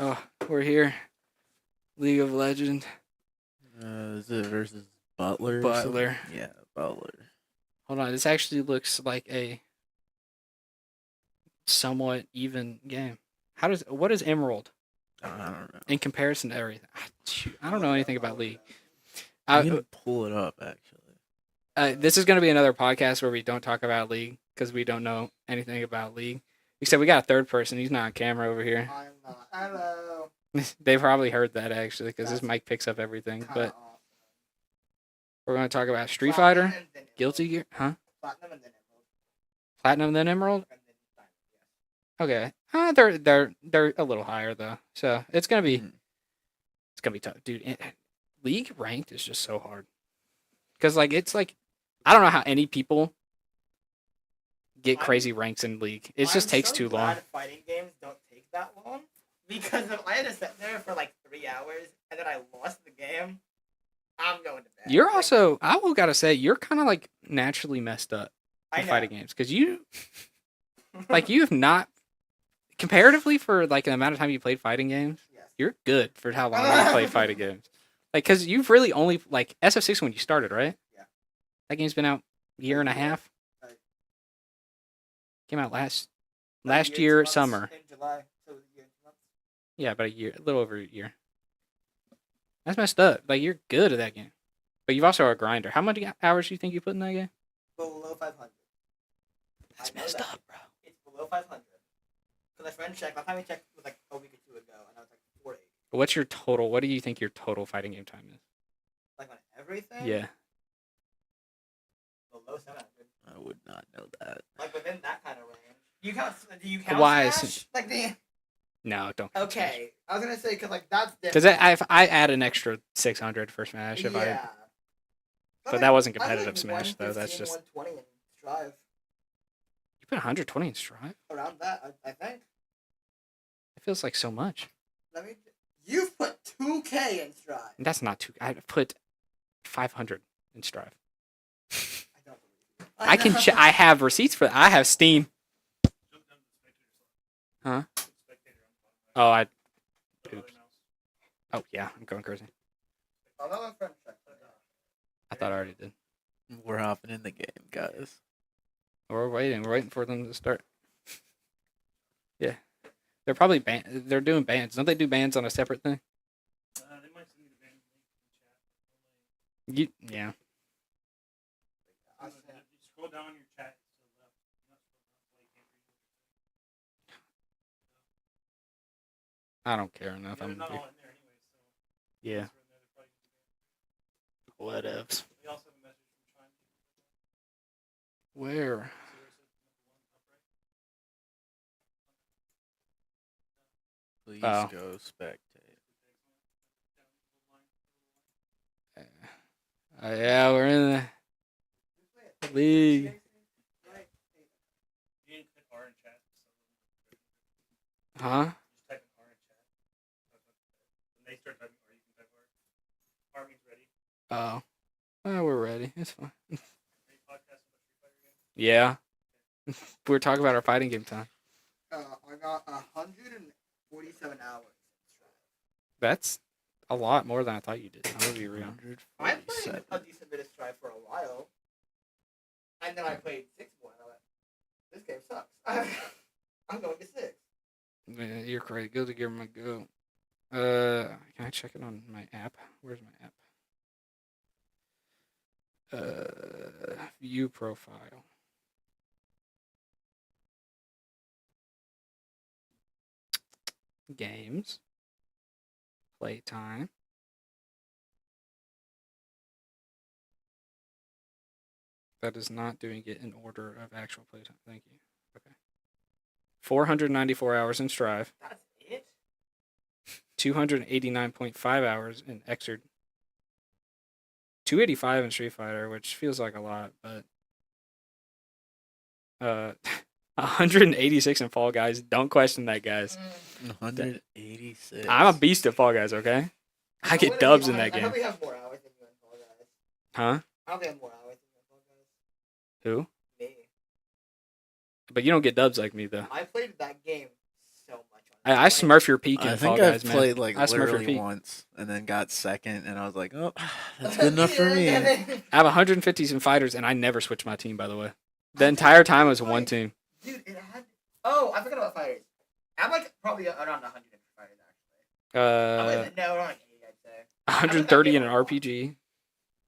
Oh, we're here. League of Legends. Is it versus Butler? Butler. Yeah, Butler. Hold on, this actually looks like a somewhat even game. What is Emerald I don't know. in comparison to everything? I don't know anything about League. I can pull it up actually. This is going to be another podcast where we don't talk about League because we don't know anything about League. Except we got a third person. He's not on camera over here. I'm not. Hello. They probably heard that actually because his mic picks up everything. But we're going to talk about Street Fighter, Guilty Gear, huh? Platinum and then Emerald. Platinum then Emerald. And then Diamond, yes. Okay. They're a little higher though, so it's gonna be tough, dude. League ranked is just so hard because it's like I don't know how any people get crazy ranks in League. It just takes too long. Fighting games don't take that long because if I had to sit there for like 3 hours and then I lost the game, I'm going to bed. You're also, I will gotta say, you're kind of like naturally messed up in fighting games because you have not comparatively for like the amount of time you played fighting games. Yes. You're good for how long you played fighting games. Like, because you've really only, like, SF6 when you started, right? Yeah. That game's been out a year and a half. Right. Came out last year summer. In July. So a year and 2 months. Yeah, about a little over a year. That's messed up. Like, you're good at that game. But you've also a grinder. How many hours do you think you put in that game? Below 500. That's messed up, bro. It's below 500. Because my friend checked. Last time we checked was like a week or 2 ago, and I was like 480. What's your total? What do you think your total fighting game time is? Like on everything? Yeah. Below 700. I would not know that. Like within that kind of range. Do you count Why? Smash? Like the... No, don't. Okay. I was going to say, because like that's different. Because I add an extra 600 for Smash if yeah. But that wasn't competitive Smash, though. That's just... 120 in Strive. You put 120 in Strive? Around that, I think. It feels like so much. You've put 2K in Strive. That's not too... I put 500 in Strive. I don't believe you. I have receipts for that. I have Steam. Huh? Oh, oops. Oh, yeah. I'm going crazy. I thought I already did. We're hopping in the game, guys. We're waiting. We're waiting for them to start. Yeah. They're probably they're doing bands. Don't they do bands on a separate thing? They might send you the band link in the chat. Yeah. You scroll down your chat to the left. I don't care enough. They're not all in there anyway, so... Yeah. Whatevs. We also have a message from Shawnee. Where? Please Oh. go spectate. Yeah, we're in the league. You didn't click R in chat. Huh? Just type in R in chat. When they start typing R, you can type R. R means ready. Oh. Oh, we're ready. It's fine. Are you podcasting about Street Fighter again? Yeah. We're talking about our fighting game time. I got 147 hours. That's a lot more than I thought you did. I'm gonna be real. I played a decent bit of Strive for a while. And then I played 6 more. And I went, this game sucks. I'm going to 6. Man, you're crazy. Guilty Gear my go. Can I check it on my app? Where's my app? View profile. Games. Playtime. That is not doing it in order of actual playtime. Thank you. Okay. 494 hours in Strive. That's it? 289.5 hours in Xrd. 285 in Street Fighter, which feels like a lot, but 186 in Fall Guys. Don't question that, guys. 186. I'm a beast at Fall Guys, okay? I get dubs in that game. I probably have more hours than you in Fall Guys. Huh? I probably have more hours than you in Fall Guys. Who? Me. But you don't get dubs like me, though. I played that game so much on I smurf your peak in I Fall think I've Guys, man. played like I smurf your literally peak. once and then got second, and I was like, oh, that's good enough for me. I have 150 some fighters, and I never switched my team, by the way. The entire time it was one team. Dude, it had. Oh, I forgot about fighters. I'm like probably around 100 fighters actually. No, around like 80, I'd say. 130 in an RPG,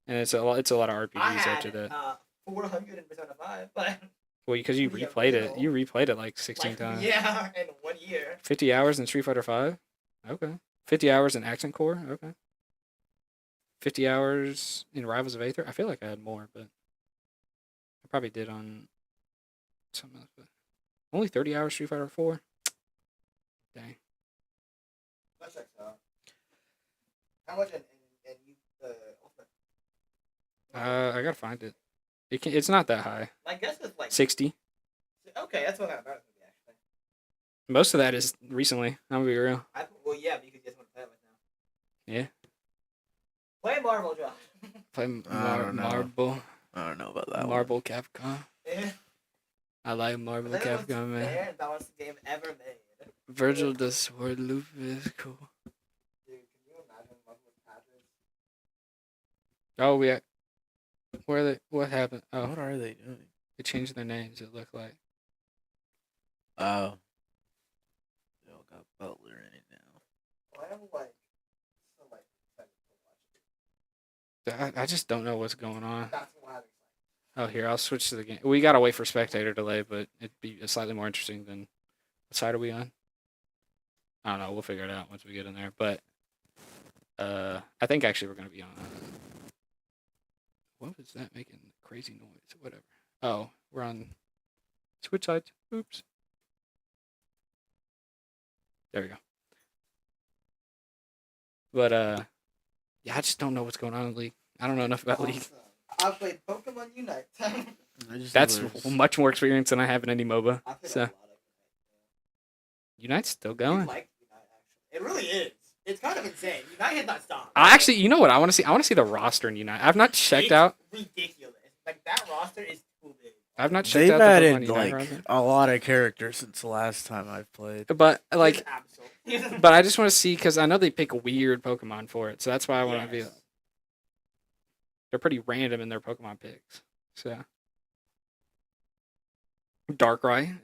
and it's a lot of RPGs I after had that. 400 in Persona 5, but Well, because you the replayed it. original. You replayed it like 16 like, times. yeah, in 1 year. 50 hours in Street Fighter 5. Okay. 50 hours in Accent Core. Okay. 50 hours in Rivals of Aether. I feel like I had more, but I probably did on something else. But only 30 hours Street Fighter 4. Dang. That checks out. How much in the Ultimate? I gotta find it. It's not that high. My guess is like 60. Okay, that's what kind of better for me actually. Most of that is recently. I'm gonna be real. Well, yeah, because you just want to play it right now. Yeah. Play Marvel, Josh. Play I don't know. Marble. I don't know about that Marble Capcom. Yeah. I like Marble That was Capcom, man. fair and balanced game ever made. Virgil the Sword Loop is cool. Dude, can you imagine Marvel's patches? Oh, where are they? What happened? one. Oh, What are they doing? they changed their names. It looked like. Oh. They all got Butler in it now. Well, I am like, so like, excited to watch it. I just don't know what's going on. That's why I'm excited. Oh, here, I'll switch to the game. We gotta wait for spectator delay, but it'd be slightly more interesting than. What side are we on? I don't know. We'll figure it out once we get in there. But I think actually we're gonna be on. What was that making crazy noise? Whatever. Oh, we're on switch sides. Oops. There we go. But yeah, I just don't know what's going on in League. I don't know enough about League. Awesome. I played Pokemon Unite. I just That's know there's- much more experience than I have in any MOBA. I played So a lot of Unite's still Unite. I going. like Unite, actually. It really is. It's kind of insane. Unite has not stopped. I actually, you know what I want to see? I want to see the roster in Unite. I've not checked It's out. ridiculous. Like, that roster is too big. I've not checked They've out the Pokemon added Unite like roster. a lot of characters since the last time I've played. But like, It's absolute. but I just want to see because I know they pick weird Pokemon for it, so that's why I want to be. Yes. They're pretty random in their Pokemon picks. So Darkrai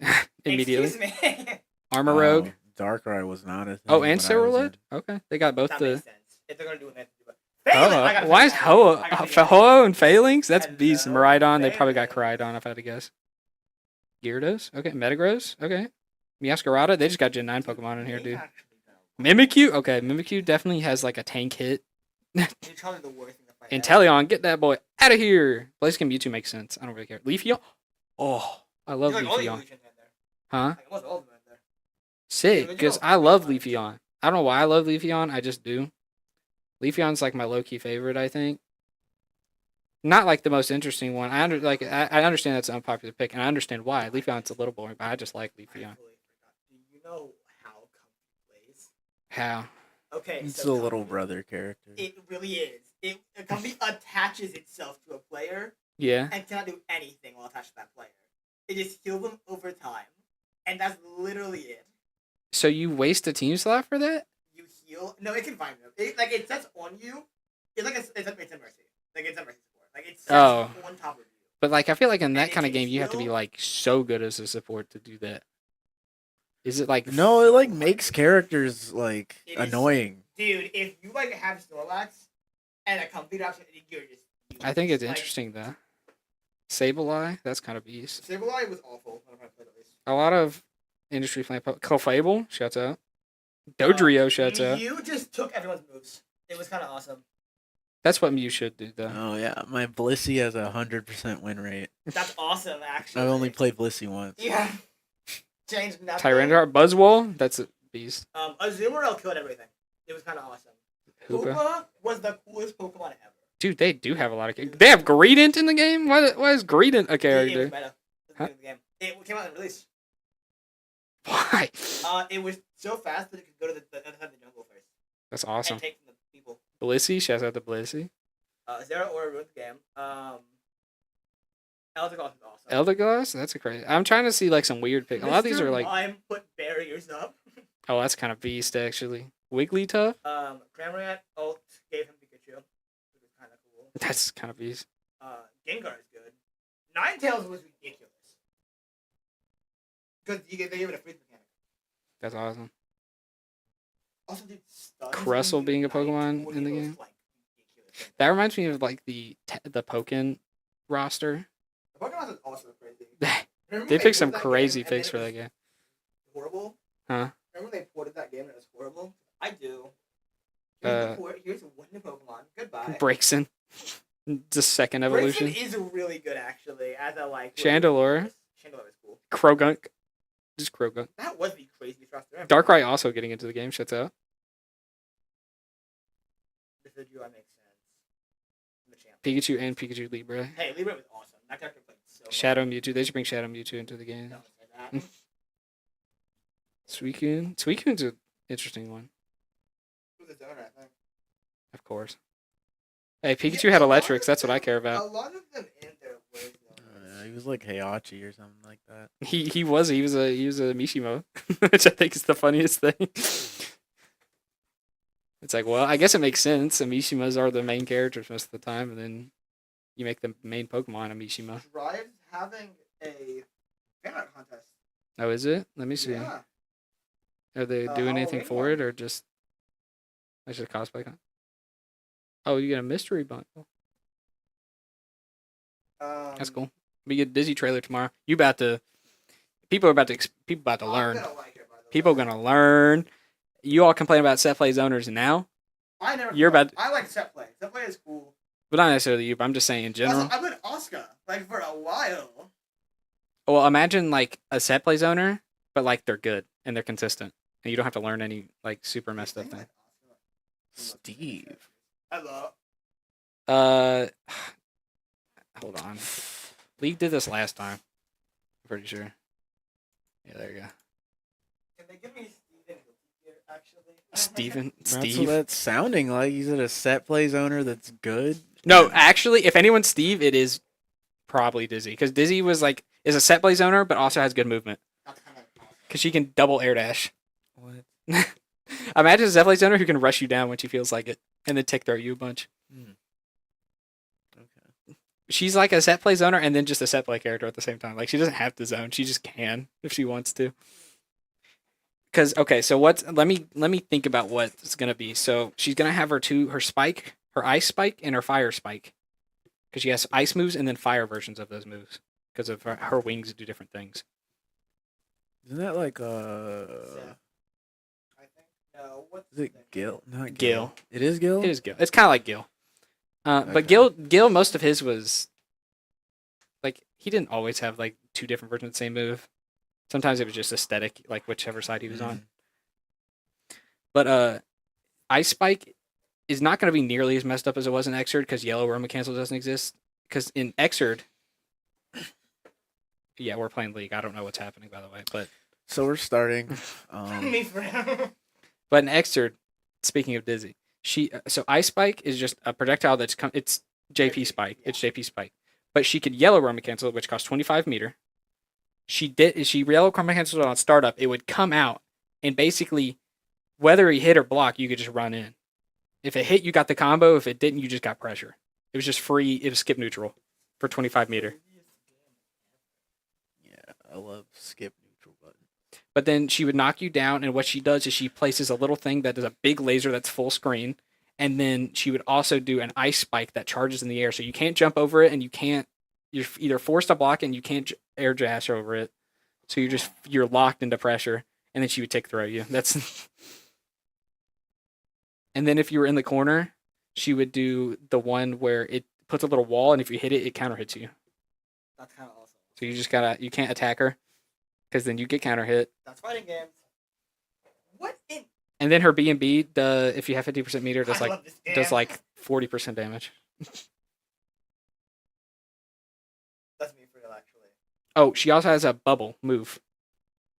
immediately. Excuse me. Armor Rogue. Darkrai was not a thing. Oh, and when I was Cerulid. in. Okay, they got both That the. makes sense. If they're gonna do it, they have to do it. Phalanx, I gotta Why is pick Hoa? Phalanx. I gotta pick Ho and Phalanx? That's beast. Hello, Maridon. They probably got Phalanx. Koridon if I had to guess. Gyarados. Okay, Metagross. Okay. Meowscarada. They just got Gen 9 Pokemon in here, dude. Mimikyu. Okay, Mimikyu definitely has like a tank hit. It's probably the worst thing to fight. Inteleon, get that boy out of here. Blaziken Mewtwo makes sense. I don't really care. Leafeon. Oh, I love Like all the Leafeon. evolutions in there. Huh? Like almost all of them in there. Sick, Yeah, because you I know, love Leafeon. Leafeon. I don't know why I love Leafeon. I just do. Leafeon's like my low-key favorite, I think. Not like the most interesting one. I understand that's an unpopular pick, and I understand why. Leafeon's a little boring, but I just like I Leafeon. totally forgot. Do you know how Comfy plays? How? Okay, It's so a little Comfy- brother character. It really is. Comfy attaches itself to a player Yeah. and cannot do anything while attached to that player. It just heals them over time, and that's literally it. So you waste a team slot for that? You heal. No, it can find them. It sets on you. It's like it's a mercy. Like it's a mercy support. Like it sets Oh. on top of you. But like I feel like in that it kind of can game you have to be heal. like so good as a support to do that. Is it like No, it like makes characters like It is- annoying. Dude, if you like have Snorlax and a Comfy option, you're just. I think it's like, interesting though. Sableye, that's kind of beast. Sableye was awful whenever I played at least. A lot of industry playing Clefable, shouts out. Dodrio, shouts out. You just took everyone's moves. It was kind of awesome. That's what Mew should do though. Oh yeah, my Blissey has a 100% win rate. That's awesome, actually. I've only played Blissey once. Yeah. Changed nothing. Tyranitar, Buzzwole, that's a beast. Azumarill killed everything. It was kind of awesome. Hoopa. Hoopa was the coolest Pokemon ever. Dude, they do have a lot of. They have Greedent in the game. Why is Greedent a It was character? meta. It was Huh? the game. It came out in release. Why? It was so fast that it could go to the other side of the jungle first That's awesome. and take from the people. Blissey, shouts out to Blissey. Zera Aura ruined the game. Eldegoss is awesome. Eldegoss, that's a crazy. I'm trying to see like some weird pick. A lot of these Mr. are like. Mime put barriers up. Oh, that's kind of beast actually. Wigglytuff? Cramorant ult gave him Pikachu, which was kind of cool. That's kind of beast. Gengar is good. Ninetales was ridiculous. Because they gave it a freeze mechanic. That's awesome. Also, dude, Crustle being a Pokemon in the game. Like, ridiculous. That reminds me of like the Pokken roster. The Pokemon is also crazy. Remember They when picked some ported that crazy game and picks then for it that was game. Horrible. Huh? Remember when they ported that game and it was horrible? I do. Uh, Here's the port. Here's one new Pokemon. Goodbye. Braixen. The second evolution. Braixen is really good actually. As a like. Chandelure. Chandelure is cool. Krogunk. Just Krogunk. That was the craziest roster ever. Darkrai also getting into the game. Shuts out. This video makes sense. I'm the champ. Pikachu and Pikachu Libre. Hey, Libra was awesome. That character played so well. Shadow Mewtwo. They should bring Shadow Mewtwo into the game. Don't say that. Suicune. Suicune's an interesting one, Who's the donor, I think. of course. Hey, Pikachu had electrics. That's what I care A about. lot of them in there were donors. He was like Heihachi or something like that. He was a Mishimo, which I think is the funniest thing. It's like, well, I guess it makes sense. The Mishimas are the main characters most of the time, and then you make the main Pokemon a Mishima. Drive's having a fan art contest. Oh, is it? Let me see. Yeah. Are they doing anything Halloween for one. it, or just a cosplay con? Oh, you get a mystery bundle. That's cool. We get a Dizzy trailer tomorrow. People are about to learn. I'm gonna like it, by the way. People are gonna learn. You all complain about set plays owners now, I never. You're about- I like set play. Set play is cool. but not necessarily you. But I'm just saying in general. Also, I've been Oscar like for a while. Well, imagine like a set plays owner, but like they're good and they're consistent, and you don't have to learn any like super messed up thing. Steve. Hello. Hold on. League did this last time. I'm pretty sure. Yeah, there you go. Can they give me Steven here, actually? Steven, That's Steve. what that's sounding like. He's a set plays owner that's good. No, actually, if anyone's Steve, it is probably Dizzy, because Dizzy is a set plays owner, but also has good movement, That's kind of awesome. because she can double air dash. What? Imagine a set plays owner who can rush you down when she feels like it, and then tick throw you a bunch. Okay. She's like a set plays owner and then just a set play character at the same time. Like, she doesn't have to zone. She just can if she wants to. Because, okay, so let me think about what it's going to be. So she's going to have her spike, her ice spike, and her fire spike. Because she has ice moves and then fire versions of those moves. Because of her wings do different things. Isn't that like I think no. What's is it the name? Gil? Not Gil. It is Gil? It is Gil. It's kind of like Gil. But Okay. Gil, most of his was like he didn't always have like two different versions of the same move. Sometimes it was just aesthetic, like whichever side he was on. But Ice Spike is not going to be nearly as messed up as it was in Xrd because Yellow Roma Cancel doesn't exist. Because in Xrd, yeah, we're playing League. I don't know what's happening, by the way. But So we're starting. Me for him. But in Xrd, speaking of Dizzy, so Ice Spike is just a projectile it's JP Spike. Yeah. It's JP Spike. But she could Yellow Roma Cancel, which costs 25 meter. She Yellow Roma Cancel on startup. It would come out and basically, whether he hit or block, you could just run in. If it hit, you got the combo. If it didn't, you just got pressure. It was just free. It was skip neutral for 25 meter. Yeah, I love skip neutral button. But then she would knock you down, and what she does is she places a little thing that is a big laser that's full screen, and then she would also do an ice spike that charges in the air, so you can't jump over it, and you're either forced to block it, and you can't air dash over it, so you're locked into pressure, and then she would tick throw you. That's, and then if you were in the corner, she would do the one where it puts a little wall, and if you hit it, it counter hits you. That's kind of awesome. So you can't attack her, because then you get counter hit. That's fighting games. What in? And then her B&B, if you have 50% meter, I love this game. does like 40% damage. That's me for real, actually. Oh, she also has a bubble move,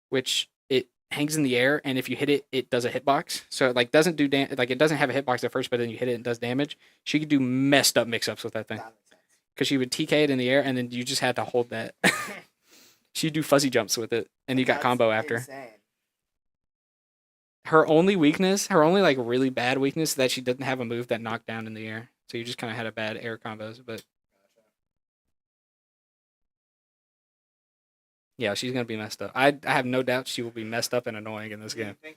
which it hangs in the air, and if you hit it, it does a hitbox. So it like doesn't do like it doesn't have a hitbox at first, but then you hit it and it does damage. She could do messed up mix-ups with that thing, That makes sense. because she would TK it in the air, and then you just had to hold that. She'd do fuzzy jumps with it, and you got That's combo after. Insane. her only weakness, her only like really bad weakness, is that she doesn't have a move that knocked down in the air. So you just kind of had a bad air combos. But yeah, she's gonna be messed up. I have no doubt she will be messed up and annoying in this Do you game. think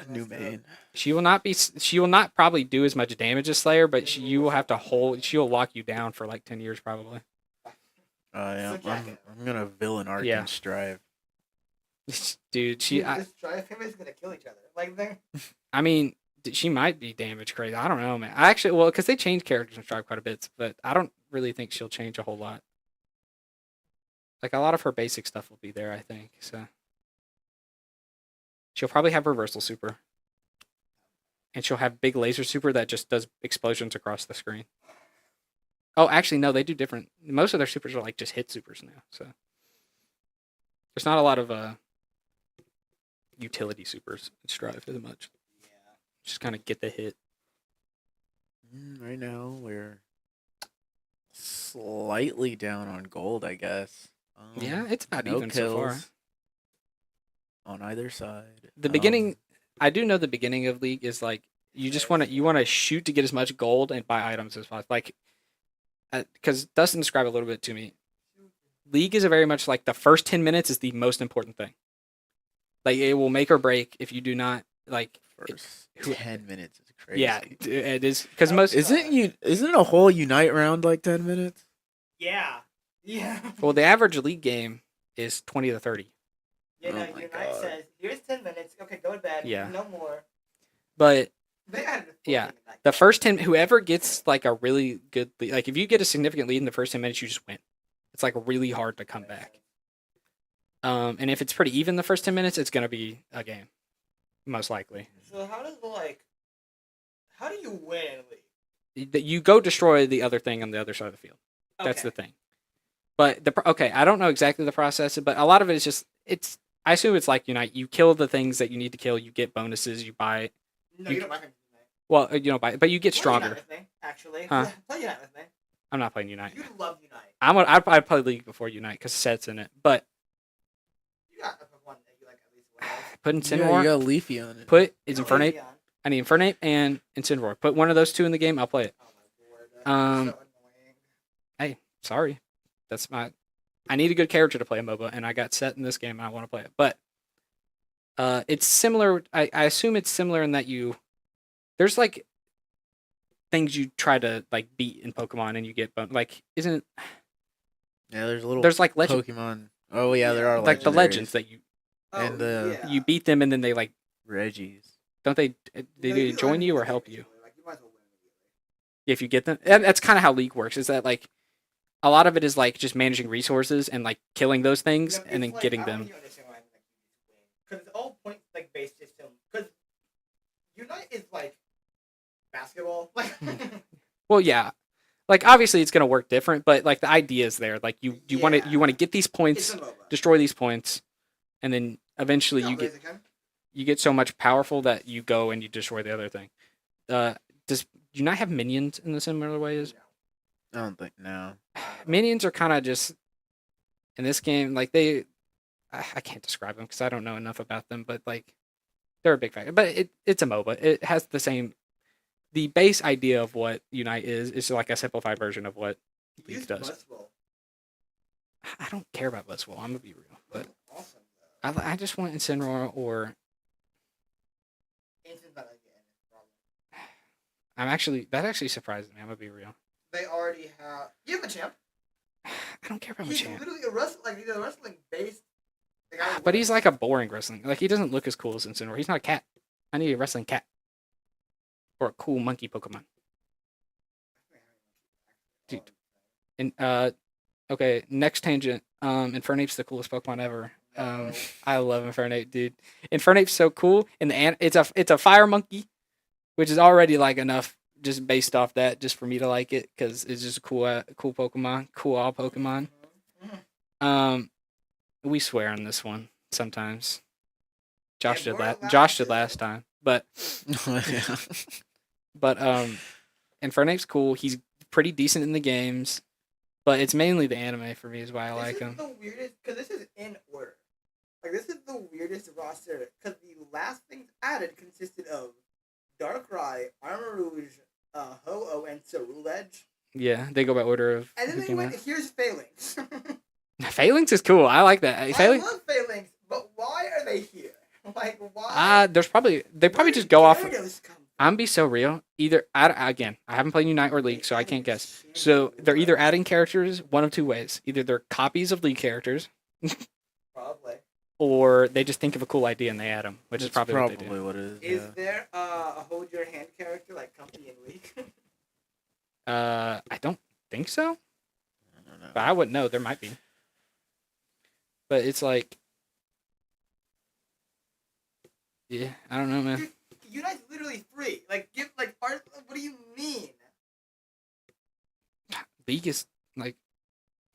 New main. She will not be. She will not probably do as much damage as Slayer, but you will have to hold. She will lock you down for like 10 years probably. Yeah, So jacket. I'm gonna villain Arc Yeah. and Strive. Dude, This drive him is gonna kill each other. Like they're I mean, she might be damage crazy. I don't know, man. I actually, well, because they changed characters in Strive quite a bit, but I don't really think she'll change a whole lot. Like a lot of her basic stuff will be there, I think. So she'll probably have reversal super, and she'll have big laser super that just does explosions across the screen. Oh, actually, no, they do different. Most of their supers are like just hit supers now. So there's not a lot of utility supers in Strive as much. yeah. Just kind of get the hit. Right now we're slightly down on gold, I guess. Yeah, it's about no even so far. kills on either side. The beginning, I do know the beginning of League is like you just want to shoot to get as much gold and buy items as possible. Like, because Dustin described a little bit to me. League is a very much like the first 10 minutes is the most important thing. Like it will make or break if you do not like. First 10 minutes is crazy. Yeah, it is because most. Isn't a whole Unite round like 10 minutes? Yeah. Yeah. Well, the average League game is 20 to 30. You know, Oh my Unite God. says, here's 10 minutes. Okay, go to bed. Yeah. No more. But They added a Yeah. 14 in that the game. first 10, whoever gets like a really good lead, like if you get a significant lead in the first 10 minutes, you just win. It's like really hard to come back. And if it's pretty even the first 10 minutes, it's gonna be a game, most likely. So how do you win in League? You go destroy the other thing on the other side of the field. That's the thing. But I don't know exactly the process, but a lot of it is just I assume it's like Unite. You kill the things that you need to kill. You get bonuses. You buy. No, you don't buy things with me. Well, you don't buy, but you get Play stronger. Unite with me, actually. Huh? Play Unite with me. I'm not playing Unite. You love Unite. I'd play League before Unite because Set's in it. But You got one that you like at least one of. put Yeah, Incineroar. you got Leafy on it. Put You is know Infernate. Leafeon. I need Infernate and Incineroar. Put one of those two in the game. I'll play it. Oh my lord. That's so annoying. Sorry, that's my. I need a good character to play a MOBA, and I got Set in this game, and I want to play it. But it's similar. I assume it's similar in that there's like things you try to like beat in Pokemon, and you get like isn't Yeah, there's a little there's like legend Pokemon. Oh yeah, there are like the legendaries. legends that you And the- yeah. you beat them, and then they like Reggies. don't they No, either you join like you or it help you immediately. Like, you might as well win immediately. if you get them. And that's kind of how League works. Is that like a lot of it is like just managing resources and like killing those things You know, and then it's like, getting I don't them. think you understand why I'm like you win. Because it's all point like based system. Because Unite is like basketball. Like Well, yeah, like obviously it's gonna work different, but like the idea is there. Like you want to Yeah. get these it's points, a MOBA. destroy these points, and then eventually Yeah, you get Blaziken. you get so much powerful that you go and you destroy the other thing. Does you not have minions in the similar ways? I don't think no. Minions are kind of just in this game like I can't describe them because I don't know enough about them, but like they're a big factor. But it's a MOBA. It has the base idea of what Unite is like a simplified version of what League Use does. Buzzwell. I don't care about Blitzwell. I'm gonna be real, but Awesome though. I just want Incineroar or Instant not again. that actually surprises me. I'm gonna be real. They already have. You have a champ. I don't care about He's Machamp, literally he's a wrestling based. The guy who but he's wins. like a boring wrestling. Like he doesn't look as cool as Incineroar. He's not a cat. I need a wrestling cat or a cool monkey Pokemon. Dude. And okay, next tangent. Infernape's the coolest Pokemon ever. I love Infernape, dude. Infernape's so cool, and it's a fire monkey, which is already like enough just based off that, just for me to like it, because it's just a cool Pokemon, cool all Pokemon. We swear on this one sometimes. Josh And did we're Josh allowed did last to. time, but Yeah. Infernape's cool. He's pretty decent in the games, but it's mainly the anime for me is why I like This him. is the weirdest because this is in order. Like, this is the weirdest roster, because the last things added consisted of Darkrai, Armor Rouge, Ho-Oh, and Cerulege. Yeah, they go by order of. And then who they came went, out. here's Phalanx. Phalanx is cool. I like that. I Phalanx. love Phalanx, but why are they here? Like, why? They probably Where just did go off. Gyarados come from? I'm be so real. Either again, I haven't played Unite or League, so I can't guess. So they're either adding characters one of two ways. Either they're copies of League characters, Probably. or they just think of a cool idea and they add them, which is That's probably what they do. what it is. Is Yeah. there a hold your hand character like Comfy and Weak? I don't think so, I don't know. but I wouldn't know. There might be, but it's like, yeah, I don't know, man. Dude, Unite's literally free. Like, what do you mean? League is like,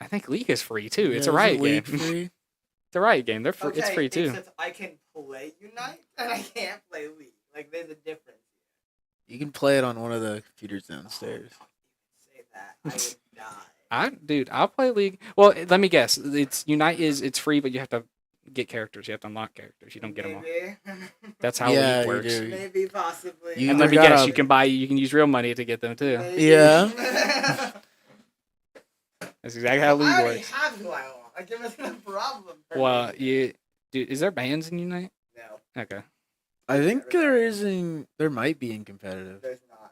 I think League is free too. It's a Yeah, Riot isn't game. League free? It's a Riot game. It's Okay, free too. Except I can play Unite and I can't play League. Like, there's a difference. You can play it on one of the computers downstairs. Oh, don't even say that. I would die. I'll play League. Well, let me guess. It's Unite it's free, but you have to get characters. You have to unlock characters. You don't get them all. Maybe. That's how Yeah, League you works. do. Maybe, possibly. You And let either me guess, gotta- you can use real money to get them too. Maybe. Yeah. That's exactly how I League already works. have who I want. Like, it wasn't a problem. For Well, me. dude, is there bans in Unite? No, Okay. I think there might be in competitive. there's not.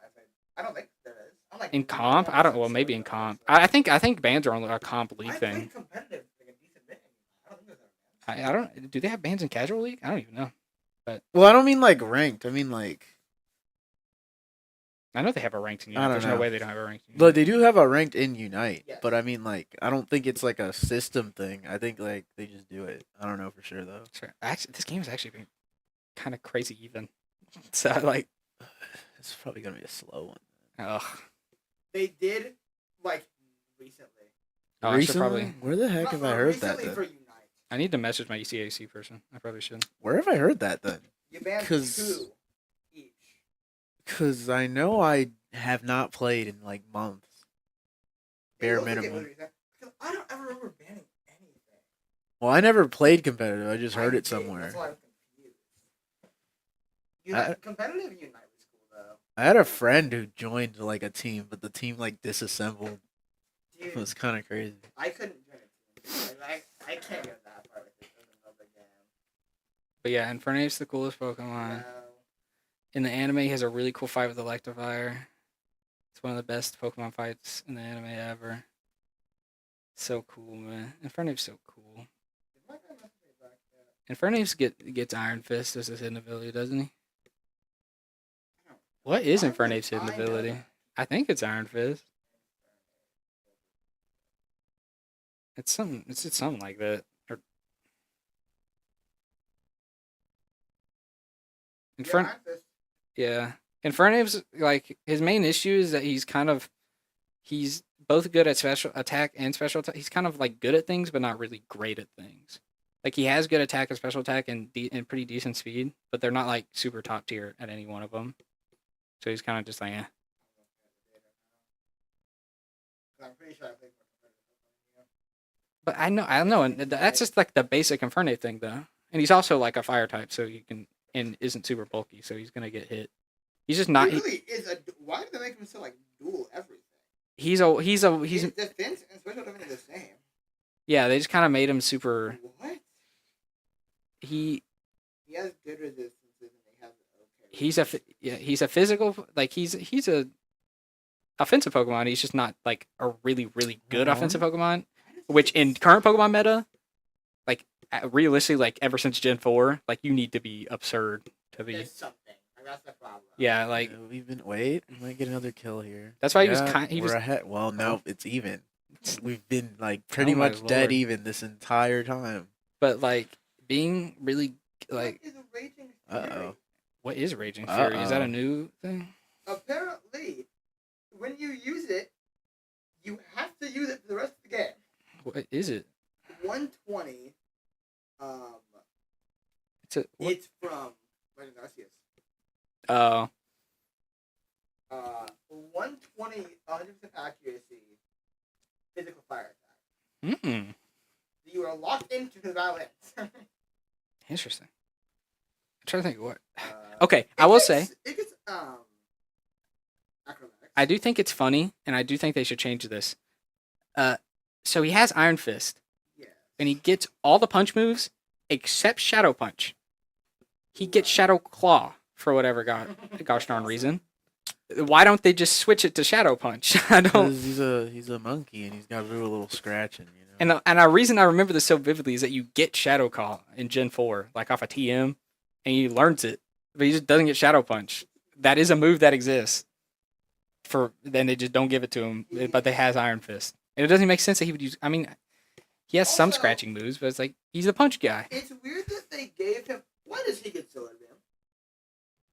I don't think there is. I'm like In comp, I don't. Well, maybe in comp. I think bans are only a comp League I thing. played competitive like a decent bit. I don't think there's ever bans. I don't. Do they have bans in casual League? I don't even know. Well, I don't mean like ranked. I mean like, I know they have a ranked in I Unite. don't There's no know. way they don't have a ranked. In but Unite. they do have a ranked in Unite. Yes. But I mean like, I don't think it's like a system thing. I think like they just do it. I don't know for sure though. Sorry. Actually, this game has actually been kind of crazy even. So like, It's probably gonna be a slow one. ugh. They did like recently. Oh, I should Recently? probably. Where the heck Not have for- I heard that? recently Then? for Unite. I need to message my ECAC person. I probably should. Where have I heard that then? You banned 'Cause- 2 each. Because I know I have not played in like months. It Bare looks like it minimum. was recent. 'Cause I don't ever remember banning anything. Well, I never played competitive. I just heard I it did, somewhere. That's why I'm confused. Competitive Unite was cool though. I had a friend who joined like a team, but the team like disassembled. It Dude, was kind of crazy. I couldn't join a team. Like, I can't go that far with it. It was another game. But yeah, Infernape's the coolest Pokemon. No. In the anime, he has a really cool fight with Electivire. It's one of the best Pokemon fights in the anime ever. So cool, man. Infernape's so cool. Did my guy message me back yet? Infernape gets Iron Fist as his hidden ability, doesn't he? What is I don't think Infernape's hidden I know ability? that. I think it's Iron Fist. It's something like that. Or Infern- Yeah, Iron Fist. Yeah. Infernape's like his main issue is that he's both good at special attack and special attack. He's kind of like good at things, but not really great at things. Like he has good attack and special attack and pretty decent speed, but they're not like super top tier at any one of them. So he's kind of just like, eh. I'm pretty sure I played more competitive. But I know, and that's just like the basic Infernape thing, though. And he's also like a fire type, so you can and isn't super bulky, so he's gonna get hit. He's just not. He really is a. Why do they make him so like dual everything? He's His defense and special defense are the same. yeah. They just kind of made him super. What? He has good resistances and he has okay. he's a physical like he's a offensive Pokemon. He's just not like a really good offensive Pokemon. Which in current Pokemon meta, like realistically, like ever since Gen 4, like you need to be absurd to be. There's something. Like, that's the problem. Yeah, like Yeah, we've been wait. We might get another kill here. That's why he was Yeah, he we're was ahead. Well, no, it's even. We've been like pretty Oh my much dead lord. even this entire time. but like being really like What is a raging Uh-oh. fury? what is Raging Fury? Is that a Uh-oh. new thing? Apparently, when you use it, you have to use it for the rest of the game. What is it? 120. It's a what? It's from Legend Arceus. Oh, 120, 100% accuracy, physical fire attack. mm. You are locked into the violence. Interesting. I'm trying to think of what. Uh, Okay, it I will gets- say it gets acrobatics. I do think it's funny, and I do think they should change this. So he has Iron Fist, Yes. and he gets all the punch moves except Shadow Punch. He gets Shadow Claw for whatever gosh darn reason. Why don't they just switch it to Shadow Punch? I don't. Because he's a monkey and he's got to do a little scratching, you know. And the reason I remember this so vividly is that you get Shadow Claw in Gen 4, like off a TM, and he learns it, but he just doesn't get Shadow Punch. That is a move that exists. Then they just don't give it to him, but they has Iron Fist. And it doesn't make sense that he would use. I mean, he has some Also- scratching moves, but it's like he's a punch guy. It's weird that they gave him. Why does he get Solar Beam?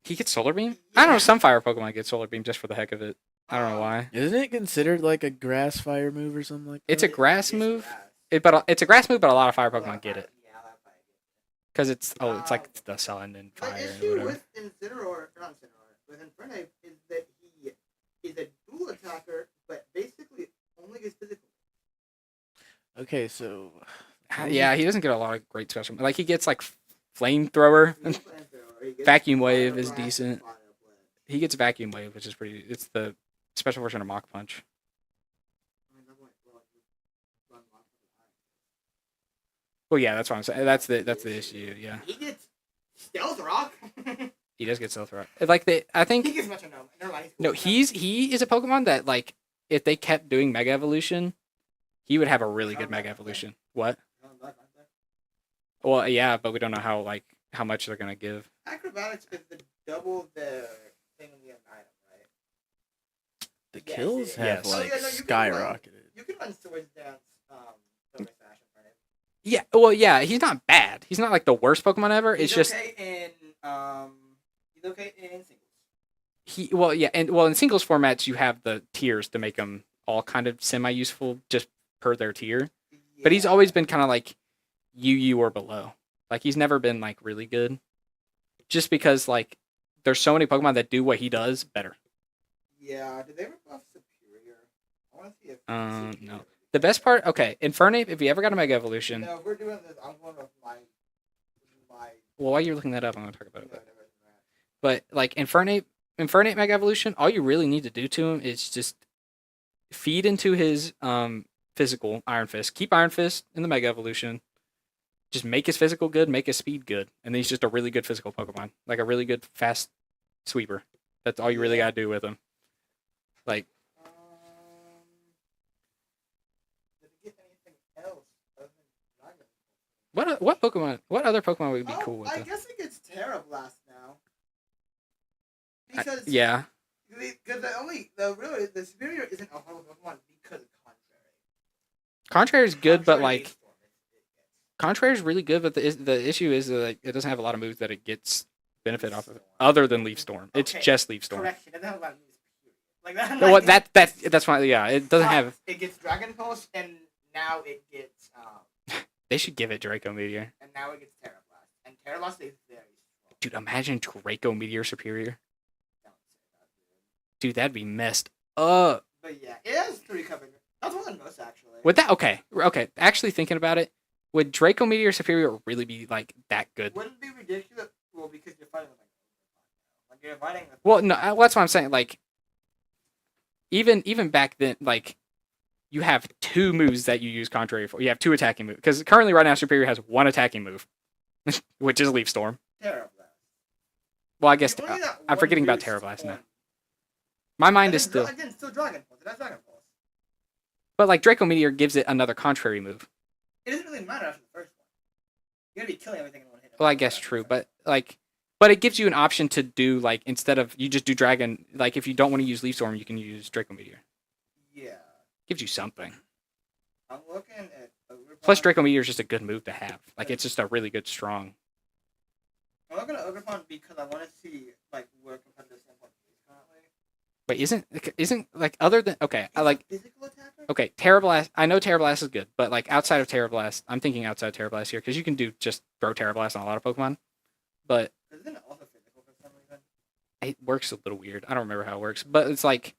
He gets Solar Beam. I don't know. Yeah. Some fire Pokemon get Solar Beam just for the heck of it. I don't know Um, why. Isn't it considered like a grass fire move or something like that? It's a grass move. Grass. But it's a grass move, but a lot of fire A lot Pokemon of get fire- it Yeah, a lot of fire get it. because it's like the sun and The fire and issue whatever. with Incineroar, not Incineroar, with Infernape is that he is a dual attacker, but basically only gets physical. Okay, so Yeah, he doesn't get a lot of great special. Like he gets like flamethrower. He gets Flamethrower, he gets Vacuum Fire Wave is Blast, decent. Fire Blast. He gets Vacuum Wave, which is pretty. It's the special version of Mach Punch. I mean, that might run off of the eye. Well, yeah, that's what I'm saying. That's the issue. Yeah, He gets Stealth Rock. he does get Stealth Rock. Like I he think gets Metronome. Never mind. no, he is a Pokemon that like if they kept doing Mega Evolution, he would have a really good Mega Evolution. What? Well, yeah, but we don't know how much they're gonna give. Acrobatics is the double the thing in the item, right? the Yes, kills it have is. like Oh, yeah, no, you can run. skyrocketed. You can run Swords Dance, Silver Sash in front of him. Yeah, well, yeah, he's not bad. He's not like the worst Pokemon ever. It's He's just okay he's okay in singles. in singles formats you have the tiers to make them all kind of semi-useful just per their tier. But he's Yeah. always been kind of like UU or below. Like he's never been like really good. Just because like there's so many Pokemon that do what he does better. Yeah, did they ever buff Superior? I want to see if No. Superior- The best part, okay, Infernape, if you ever got a Mega Evolution, No, if we're doing this, I'm going with my well, while you're looking that up, I'm gonna talk about it. no, never mind. But like Infernape Mega Evolution, all you really need to do to him is just feed into his physical Iron Fist. Keep Iron Fist in the Mega Evolution. Just make his physical good, make his speed good, and then he's just a really good physical Pokemon, like a really good fast sweeper. That's all you really Yeah. gotta do with him. Like Um, did it get anything else other than Dragon? what other Pokemon would be cool with I them? guess it gets Terra Blast now. Because Yeah, because the Superior isn't a horrible Pokemon because of Contrary. Contrary is good, but Contrary like is Storm, it Contrary is really good, but the issue is that like, it doesn't have a lot of moves that it gets benefit Leaf off of Storm. other than Leaf Storm. It's Okay, just Leaf gets. Storm. Correction, it doesn't have a lot of moves. Period. Like that. No, what that's why yeah, it doesn't have. It gets Dragon Pulse, and now it gets They should give it Draco Meteor. and now it gets Terra Blast, and Terra Blast is very strong. Dude, imagine Draco Meteor Superior. Don't say that, Dude, that'd be messed up. But yeah, it has 3 coverage. That's more than most actually. Would that okay? Actually, thinking about it, would Draco Meteor Superior really be like that good? Wouldn't it be ridiculous? Well, because you're fighting with like you're fighting with. Well, no, that's what I'm saying. Like, even back then, like, you have 2 moves that you use Contrary for. You have 2 attacking moves because currently, right now, Superior has 1 attacking move, which is Leaf Storm. Terra Blast. Well, I guess You only need that I'm one forgetting about boost Terra Blast now. on- My mind And is then still, Again, still Dragon Pulse. It has Dragon Pulse. but like Draco Meteor gives it another Contrary move. It doesn't really matter after the first one. You're gonna be killing everything in one hit. Well, I guess true, but it gives you an option to do like instead of you just do Dragon. Like if you don't want to use Leaf Storm, you can use Draco Meteor. Yeah, Gives you something. I'm looking at. Plus, Draco Meteor is just a good move to have. Like it's just a really good strong. I'm looking at Ogerpon because I want to see like where competitive standpoint is currently. But isn't like other than okay, I like physical attacker. okay Terra Blast. I know Terra Blast is good, but like outside of Terra Blast, I'm thinking outside of Terra Blast here because you can do just throw Terra Blast on a lot of Pokemon. But Isn't it also physical for some reason? it works a little weird. I don't remember how it works, but it's like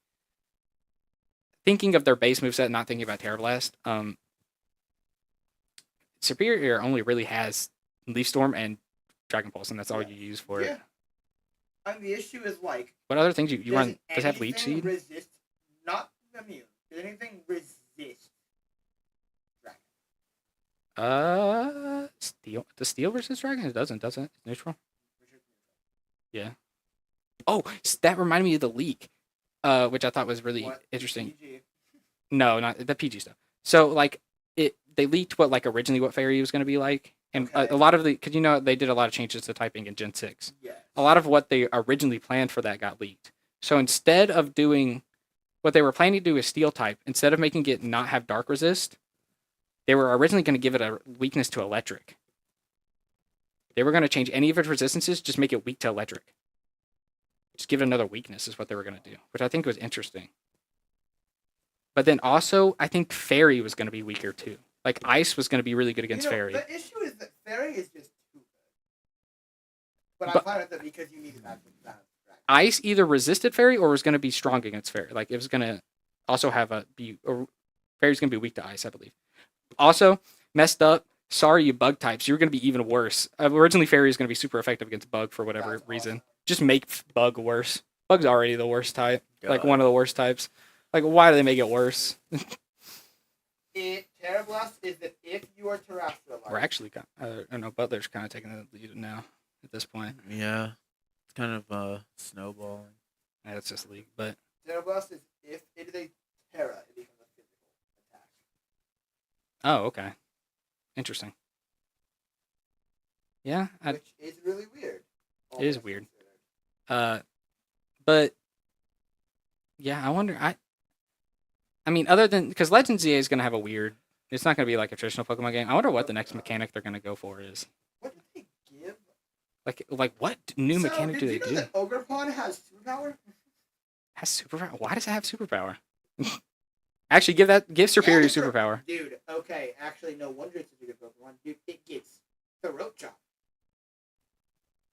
thinking of their base moveset, not thinking about Terra Blast. Superior only really has Leaf Storm and Dragon Pulse, and that's all Yeah. you use for it. Yeah. And the issue is like, What other things you run? does Does it have Leech anything Seed? resist? Not immune. Does anything resist dragon? Steel. The steel versus dragon? It doesn't. Doesn't it? It's neutral. Yeah. Oh, that reminded me of the leak, which I thought was really What? interesting. PG. No, not the PG stuff. So like they leaked what like originally what Fairy was going to be like, and Okay. a lot of the because they did a lot of changes to typing in Gen 6. Yes. A lot of what they originally planned for that got leaked. So instead of doing what they were planning to do with Steel type, instead of making it not have Dark Resist, they were originally going to give it a weakness to Electric. They were going to change any of its resistances, just make it weak to Electric. Just give it another weakness is what they were going to do, which I think was interesting. But then also, I think Fairy was going to be weaker too. Like Ice was going to be really good against Fairy. The issue is that Fairy is just too good. But I'm But- fine with it because you need that. Ice either resisted Fairy or was going to be strong against Fairy. Like it was going to also have Fairy's going to be weak to Ice, I believe. Also, messed up. Sorry, you bug types. You're going to be even worse. Originally, Fairy is going to be super effective against Bug for whatever That's reason. awesome. Just make Bug worse. Bug's already the worst type. Like God. one of the worst types. Like why do they make it worse? Terra Blast is that if you are terrestrial, We're actually I know Butler's kind of taking the lead now at this point. Yeah. It's kind of snowballing. Yeah, it's just league, but Terra Blast is if it is a Terra, it becomes a physical attack. oh, okay, interesting. Yeah, Which is really weird. It is weird. But yeah, I wonder. I mean, other than because Legends ZA is gonna have a weird. It's not gonna be like a traditional Pokemon game. I wonder what the next mechanic they're gonna go for is. What did they give? Like what new mechanic do they Did do? you know that Ogerpon has superpower? Has superpower? Why does it have superpower? Actually, give Superior Yeah, superpower. Dude, okay, actually, no wonder it's a good Pokemon. Dude, it gets Throat Chop.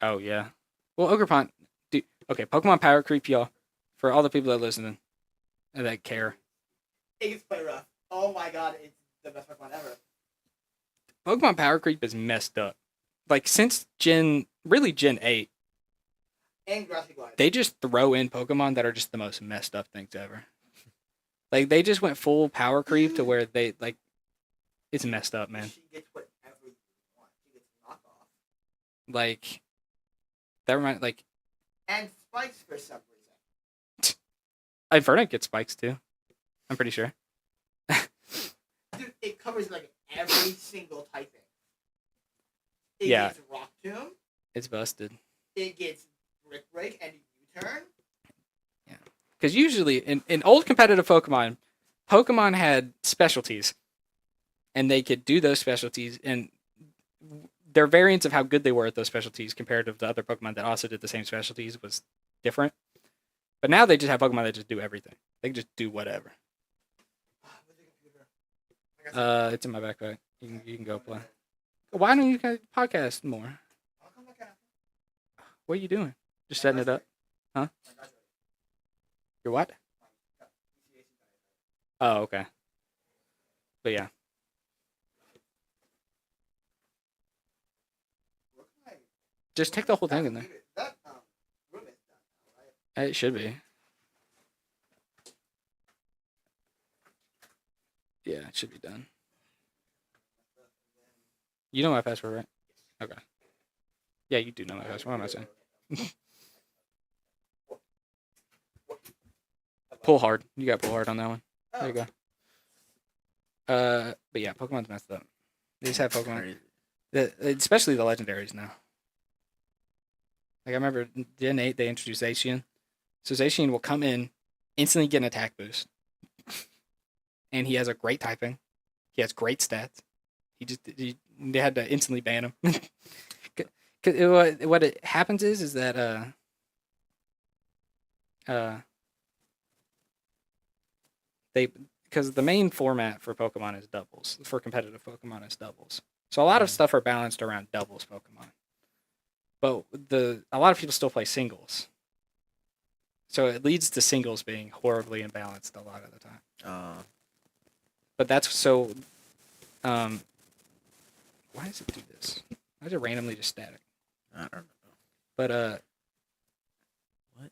Oh yeah. Well, Ogerpon. Dude, okay, Pokemon Power Creep, y'all. For all the people that are listening and that care, It gets Play Rough. Oh my god, it's the best Pokemon ever. Pokemon Power Creep is messed up. Like since Gen 8, And Grassy Glide. they just throw in Pokemon that are just the most messed up things ever. Like they just went full power creep to where they like it's messed up, man. She gets whatever you want. She gets knockoff. Like that reminds like And spikes for some reason. Infernape gets spikes too. I'm pretty sure. Dude, it covers like every single typing. It Yeah. gets Rock Tomb. It's busted. It gets Brick Break and U-Turn. Because usually in old competitive Pokemon had specialties. And they could do those specialties and their variants of how good they were at those specialties compared to the other Pokemon that also did the same specialties was different. But now they just have Pokemon that just do everything. They can just do whatever. Where's the computer? I got It's in my backpack. You can go play. Why don't you guys podcast more? I'll come back after. What are you doing? Just setting it up. My guy's ready. You're what? My ECAC guy. Oh, okay. But yeah, Where can I- just take the whole thing in there. That room is done now, right? It should be. Yeah, it should be done. You know my password, right? Okay. Yeah, you do know my password. What am I saying? Pull hard. You got pull hard on that one. There you go. But yeah, Pokemon's messed up. They just have Pokemon, especially the legendaries now. Like I remember Gen 8, they introduced Zacian. So Zacian will come in, instantly get an attack boost, and he has a great typing. He has great stats. They had to instantly ban him. What it happens is that because the main format for Pokemon is doubles. For competitive Pokemon is doubles. So a lot of stuff are balanced around doubles Pokemon. But a lot of people still play singles. So it leads to singles being horribly imbalanced a lot of the time. But that's so why does it do this? Why is it randomly just static? I don't know. But What in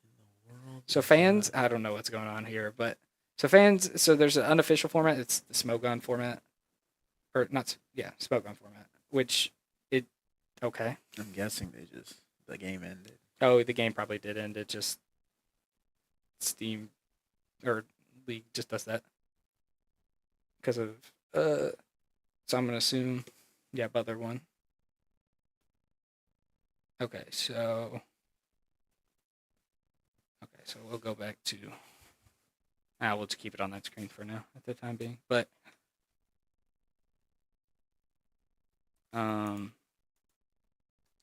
the world? so is fans, that? I don't know what's going on here, but so fans, so there's an unofficial format. It's the smoke gun format, or not? Yeah, smoke gun format. Which it okay. I'm guessing the game ended. Oh, the game probably did end. It just Steam or League just does that because of So I'm gonna assume, yeah, Butler won. Okay, so we'll go back to. We'll just keep it on that screen for now at the time being. But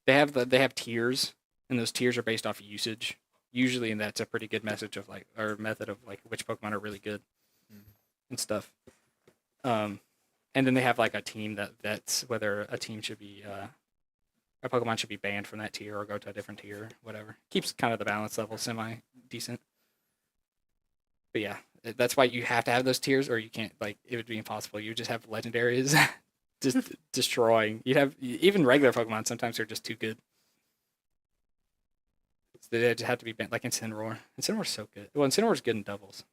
they have tiers, and those tiers are based off usage. Usually, and that's a pretty good message of like or method of like which Pokemon are really good and stuff. And then they have like a team that's whether a team should be a Pokemon should be banned from that tier or go to a different tier, whatever. Keeps kind of the balance level semi decent. But yeah, that's why you have to have those tiers, or you can't. Like, it would be impossible. You would just have legendaries just destroying. You'd have even regular Pokemon. Sometimes they're just too good. So they just have to be banned, like Incineroar. Incineroar's so good. Well, Incineroar's good in doubles.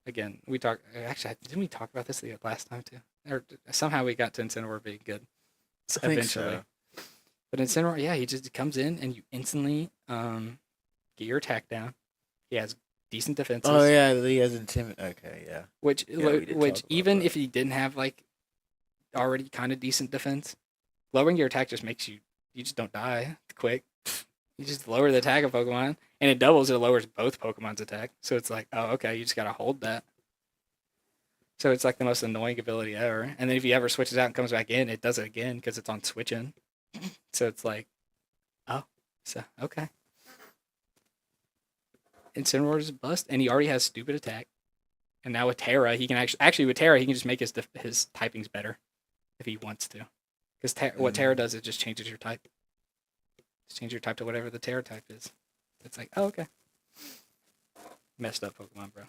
Again, we talked. Actually, didn't we talk about this the last time too? Or somehow we got to Incineroar being good I think eventually. so. But Incineroar, yeah, he just comes in and you instantly get your attack down. He has decent defenses. Oh yeah, he has Okay, yeah. Which Yeah, we did talk about even that. if he didn't have like already kind of decent defense, lowering your attack just makes you just don't die quick. You just lower the attack of Pokemon, and it doubles. It lowers both Pokemon's attack. So it's like, oh, okay, you just gotta hold that. So it's like the most annoying ability ever. And then if he ever switches out and comes back in, it does it again because it's on switching. So it's like, oh, so okay. Incineroar is a bust, and he already has stupid attack. And now with Terra, he can actually with Terra he can just make his typings better if he wants to. Because what Terra does is just changes your type. Just change your type to whatever the Terra type is. It's like, oh, okay. Messed up Pokemon, bro.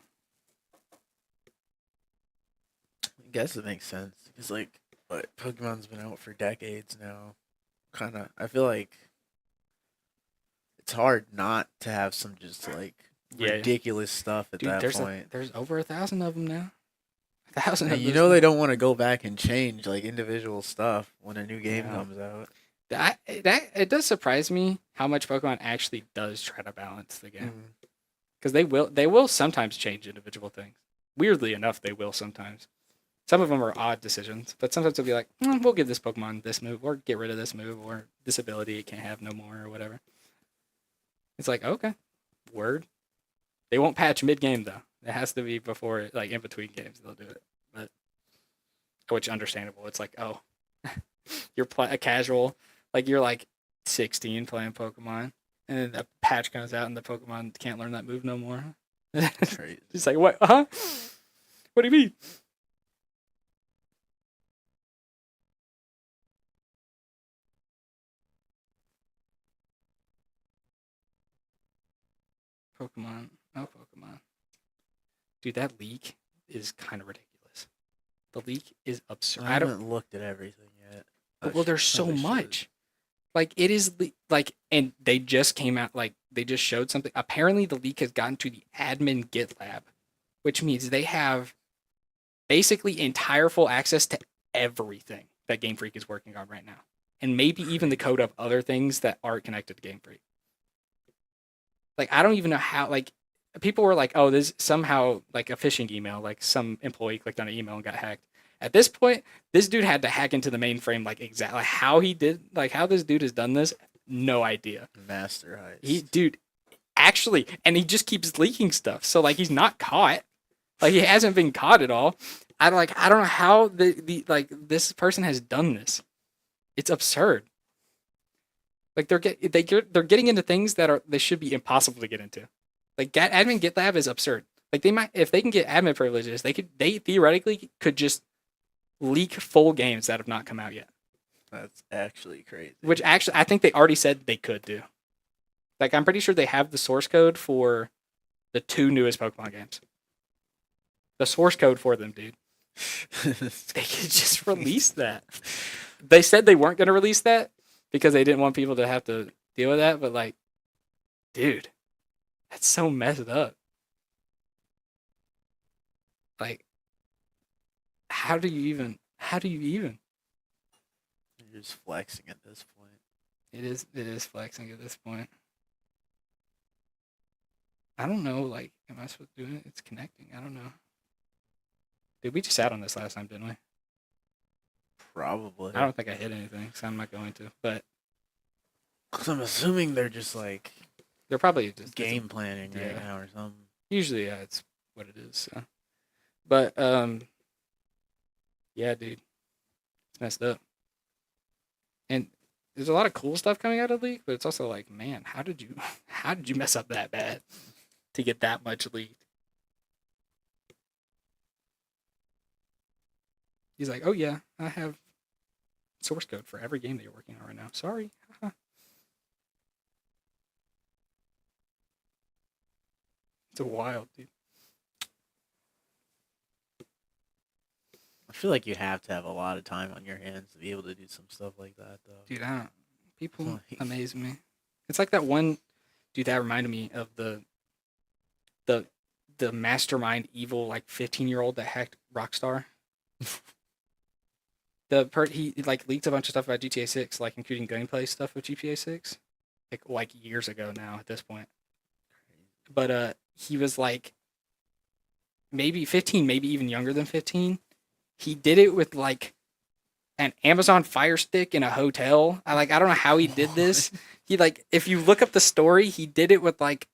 I guess it makes sense because like, what Pokemon's been out for decades now. Kind of, I feel like it's hard not to have some just like ridiculous stuff at Dude, that there's point. there's over 1,000 of them now. 1,000 And of you those know they things. don't want to go back and change like individual stuff when a new game Yeah. comes out. That it does surprise me how much Pokemon actually does try to balance the game. Because they will sometimes change individual things. Weirdly enough, they will sometimes. Some of them are odd decisions, but sometimes they'll be like, we'll give this Pokemon this move, or get rid of this move, or this ability it can't have no more, or whatever. It's like, okay, word. They won't patch mid-game, though. It has to be before, like, in between games, they'll do it. But, which understandable. It's like, oh, you're a casual, like, you're like 16 playing Pokemon, and then a patch comes out and the Pokemon can't learn that move no more. Crazy. It's like, what? Huh? What do you mean? Pokemon. Oh, Pokemon. Dude, that leak is kind of ridiculous. The leak is absurd. I haven't looked at everything yet. Well, there's so Probably should. much. Like, it is, like, and they just came out, like, they just showed something. Apparently, the leak has gotten to the admin GitLab, which means they have basically entire full access to everything that Game Freak is working on right now. And maybe even the code of other things that aren't connected to Game Freak. Like, I don't even know how, like, people were like, oh, this somehow, like, a phishing email, like, some employee clicked on an email and got hacked. At this point, this dude had to hack into the mainframe, like, exactly how he did, like, how this dude has done this, no idea. Master heist. Dude, actually, and he just keeps leaking stuff. So, like, he's not caught. Like, he hasn't been caught at all. I don't know how this person has done this. It's absurd. Like, they're getting into things that they should be impossible to get into. Like, admin GitLab is absurd. Like, they might, if they can get admin privileges, they theoretically could just leak full games that have not come out yet. That's actually crazy. Which actually, I think they already said they could do. Like, I'm pretty sure they have the source code for the 2 newest Pokemon games. The source code for them, dude. They could just release that. They said they weren't going to release that, because they didn't want people to have to deal with that. But like, dude, that's so messed up. Like, how do you even? You're just flexing at this point. It is flexing at this point. I don't know, like, am I supposed to do it? It's connecting. I don't know. Dude, we just sat on this last time, didn't we? Probably. I don't think I hit anything, so I'm not going to. But 'Cause I'm assuming they're just like they're probably just game planning right yeah. now or something. Usually, yeah, it's what it is. So. But yeah, dude, it's messed up. And there's a lot of cool stuff coming out of the league, but it's also like, man, how did you mess up that bad to get that much lead? He's like, oh yeah, I have source code for every game that you're working on right now. Sorry. It's a wild, dude. I feel like you have to have a lot of time on your hands to be able to do some stuff like that, though. Dude, I don't. People Like- amaze me. It's like that one dude that reminded me of the mastermind evil like 15-year-old that hacked Rockstar. He like leaked a bunch of stuff about GTA 6, like including gameplay stuff with GTA 6, like years ago now at this point. But he was like maybe 15, maybe even younger than 15. He did it with like an Amazon Fire Stick in a hotel. I don't know how he did this. He like, if you look up the story, he did it with like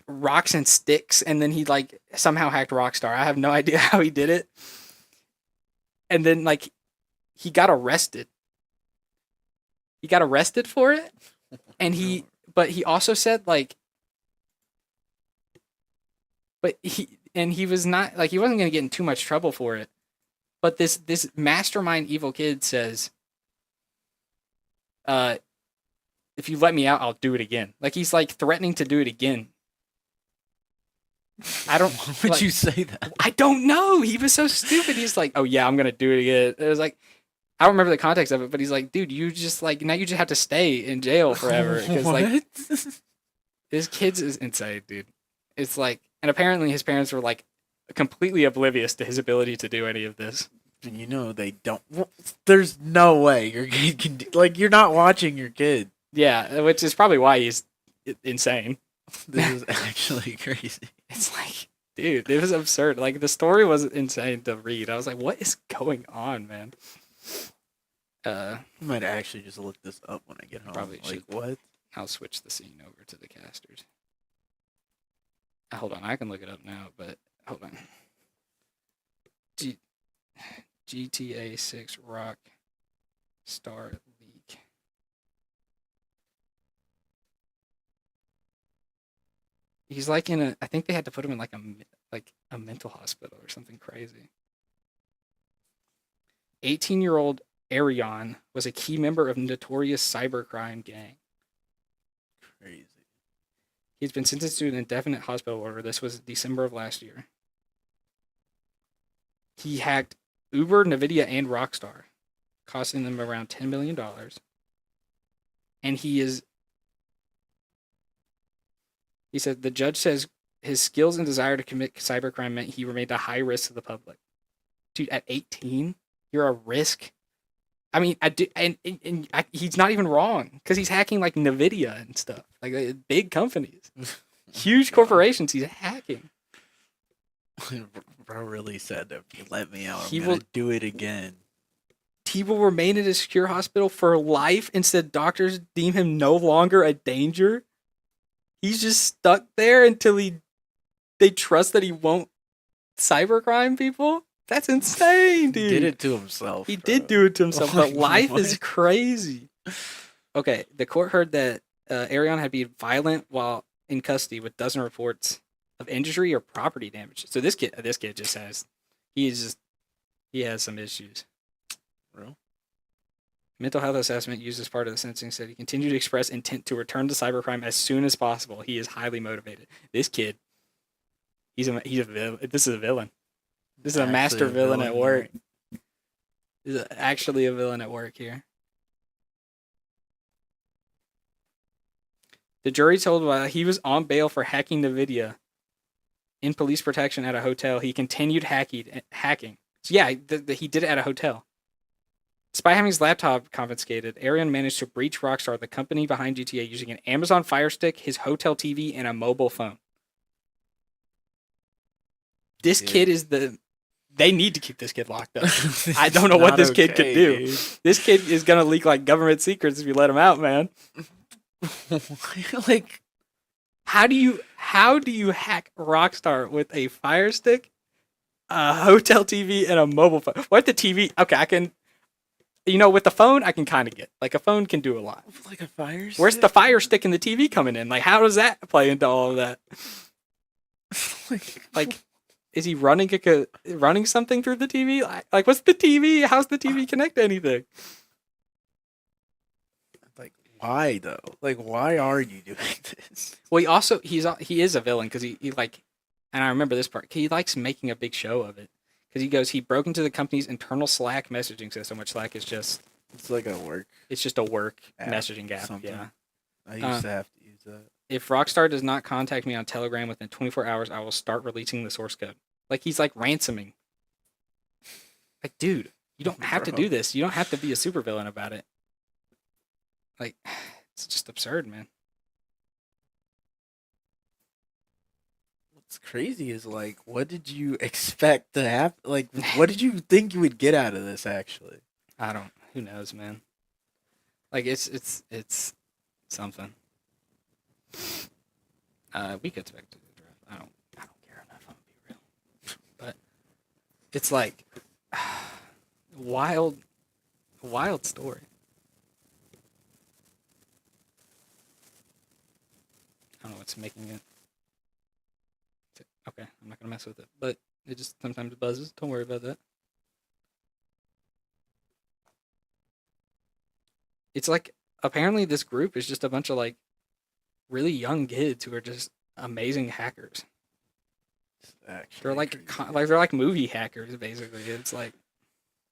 rocks and sticks, and then he like somehow hacked Rockstar. I have no idea how he did it. And then like he got arrested. He got arrested for it, and he also said like, he was not like, he wasn't gonna get in too much trouble for it. But this mastermind evil kid says, if you let me out, I'll do it again. Like he's like threatening to do it again. I don't. Why would like, you say that? I don't know. He was so stupid. He's like, oh yeah, I'm gonna do it again. It was like, I don't remember the context of it, but he's like, dude, you just like now you just have to stay in jail forever because like this kid's is insane, dude. It's like, and apparently his parents were like completely oblivious to his ability to do any of this. And you know they don't. Well, there's no way your kid can like. You're not watching your kid. Yeah, which is probably why he's insane. This is actually crazy. It's like, dude, it was absurd. Like the story was insane to read. I was like, what is going on, man? I might actually just look this up when I get home. Probably like should. what? I'll switch the scene over to the casters. Hold on, I can look it up now, but hold on. GTA 6 Rock Star League. He's like in a. I think they had to put him in like a mental hospital or something crazy. 18-year-old Arion was a key member of notorious cybercrime gang. Crazy. He's been sentenced to an indefinite hospital order. This was December of last year. He hacked Uber, Nvidia, and Rockstar, costing them around $10 million. And he said the judge says his skills and desire to commit cybercrime meant he remained a high risk to the public. Dude, at 18, you're a risk. I mean, he's not even wrong because he's hacking like Nvidia and stuff, like big companies, huge corporations. He's hacking. Bro really said that if you let me out, He I'm gonna will- do it again. He will remain in a secure hospital for life. Instead, doctors deem him no longer a danger. He's just stuck there until they trust that he won't cybercrime people. That's insane, dude. He did it to himself. He bro. did do it to himself, but Like, life is what? crazy. Okay, the court heard that Arion had been violent while in custody with dozen reports of injury or property damage. So this kid just has, he has some issues. Bro. Mental health assessment used as part of the sentencing said he continued to express intent to return to cybercrime as soon as possible. He is highly motivated. This kid, this is a villain. This is a Actually master a villain at villain, work. This is actually a villain at work here. The jury told while he was on bail for hacking NVIDIA in police protection at a hotel, he continued hacking. So yeah, he did it at a hotel. Despite having his laptop confiscated, Arian managed to breach Rockstar, the company behind GTA, using an Amazon Fire Stick, his hotel TV, and a mobile phone. This kid is They need to keep this kid locked up. I don't know what this kid could do. Dude. This kid is gonna leak like government secrets if you let him out, man. Like, how do you hack Rockstar with a Fire Stick, a hotel TV, and a mobile phone? What the TV? Okay, I can. With the phone, I can kind of get. Like, a phone can do a lot. Like a Fire Stick? Where's the Fire Stick and the TV coming in? Like, how does that play into all of that? like, is he running something through the TV? Like, what's the TV? How's the TV connect to anything? Like, why, though? Like, why are you doing this? Well, he is a villain, because he like, and I remember this part, he likes making a big show of it. Because he broke into the company's internal Slack messaging system, which Slack is just... It's like a work... It's just a work messaging app, something. Yeah. I used to have to use that. If Rockstar does not contact me on Telegram within 24 hours, I will start releasing the source code. Like, he's like ransoming. Like, dude, you don't have to do this. You don't have to be a supervillain about it. Like, it's just absurd, man. What's crazy is, like, what did you expect to happen? Like, what did you think you would get out of this, actually? Who knows, man? Like, it's something. We could expect to the draft. I don't care enough, I'm gonna be real. But it's like wild story. I don't know what's making it. Okay, I'm not gonna mess with it, but it just sometimes buzzes. Don't worry about that. It's like, apparently this group is just a bunch of like really young kids who are just amazing hackers. They're like movie hackers, basically. It's like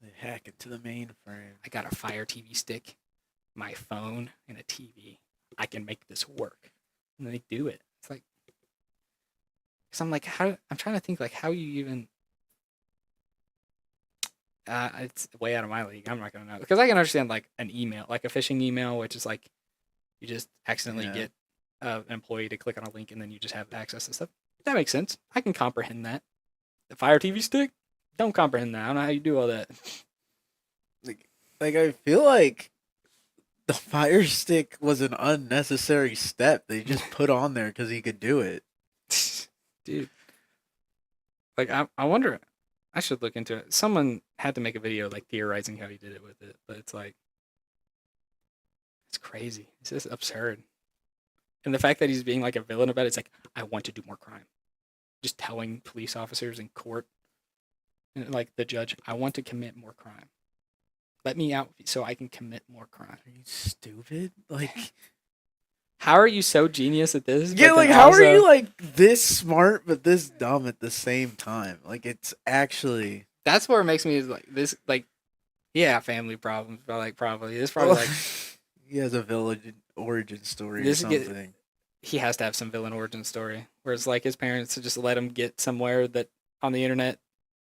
they hack into the mainframe. I got a Fire TV stick, my phone, and a TV. I can make this work, and they do it. It's like, because I'm like, I'm trying to think like how you even. It's way out of my league. I'm not gonna know, because I can understand like an email, like a phishing email, which is like you just accidentally get an employee to click on a link and then you just have access to stuff. That makes sense. I can comprehend that. The Fire TV stick, don't comprehend that. I don't know how you do all that. Like I feel like the Fire Stick was an unnecessary step they just put on there because he could do it. Dude, like I wonder. I should look into it. Someone had to make a video like theorizing how he did it with it, but it's like, it's crazy. It's just absurd. And the fact that he's being like a villain about it, it's like, I want to do more crime. Just telling police officers in court, and like the judge, I want to commit more crime. Let me out so I can commit more crime. Are you stupid? Like, how are you so genius at this? Yeah, like, how are you, like, this smart but this dumb at the same time? Like, it's actually... That's where it makes me, like, this, like, yeah, family problems, but, like, probably. This probably, like... He has a villain origin story or something. He has to have some villain origin story. Whereas, like, his parents just let him get somewhere that, on the internet,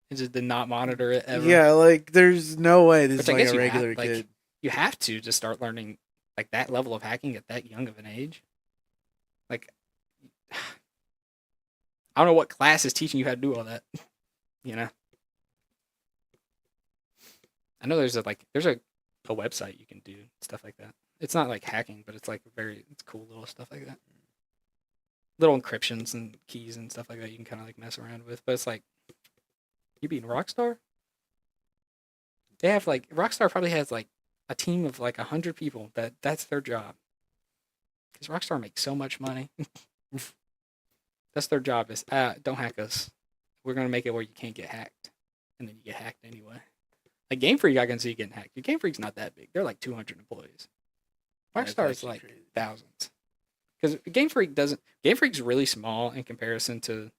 and just did not monitor it ever. Yeah, like, there's no way this is, like, a regular kid. Like, you have to just start learning... like that level of hacking at that young of an age. Like, I don't know what class is teaching you how to do all that. You know? I know there's a website you can do stuff like that. It's not like hacking, but it's like it's cool little stuff like that. Little encryptions and keys and stuff like that you can kind of like mess around with. But it's like, you being Rockstar? They have like, Rockstar probably has like a team of like 100 people that's their job, because Rockstar makes so much money. That's their job, is don't hack us, we're gonna make it where you can't get hacked, and then you get hacked anyway. Like Game Freak, I can see getting hacked. Game Freak's not that big, they're like 200 employees. Rockstar is like crazy. Thousands, because Game Freak's really small in comparison to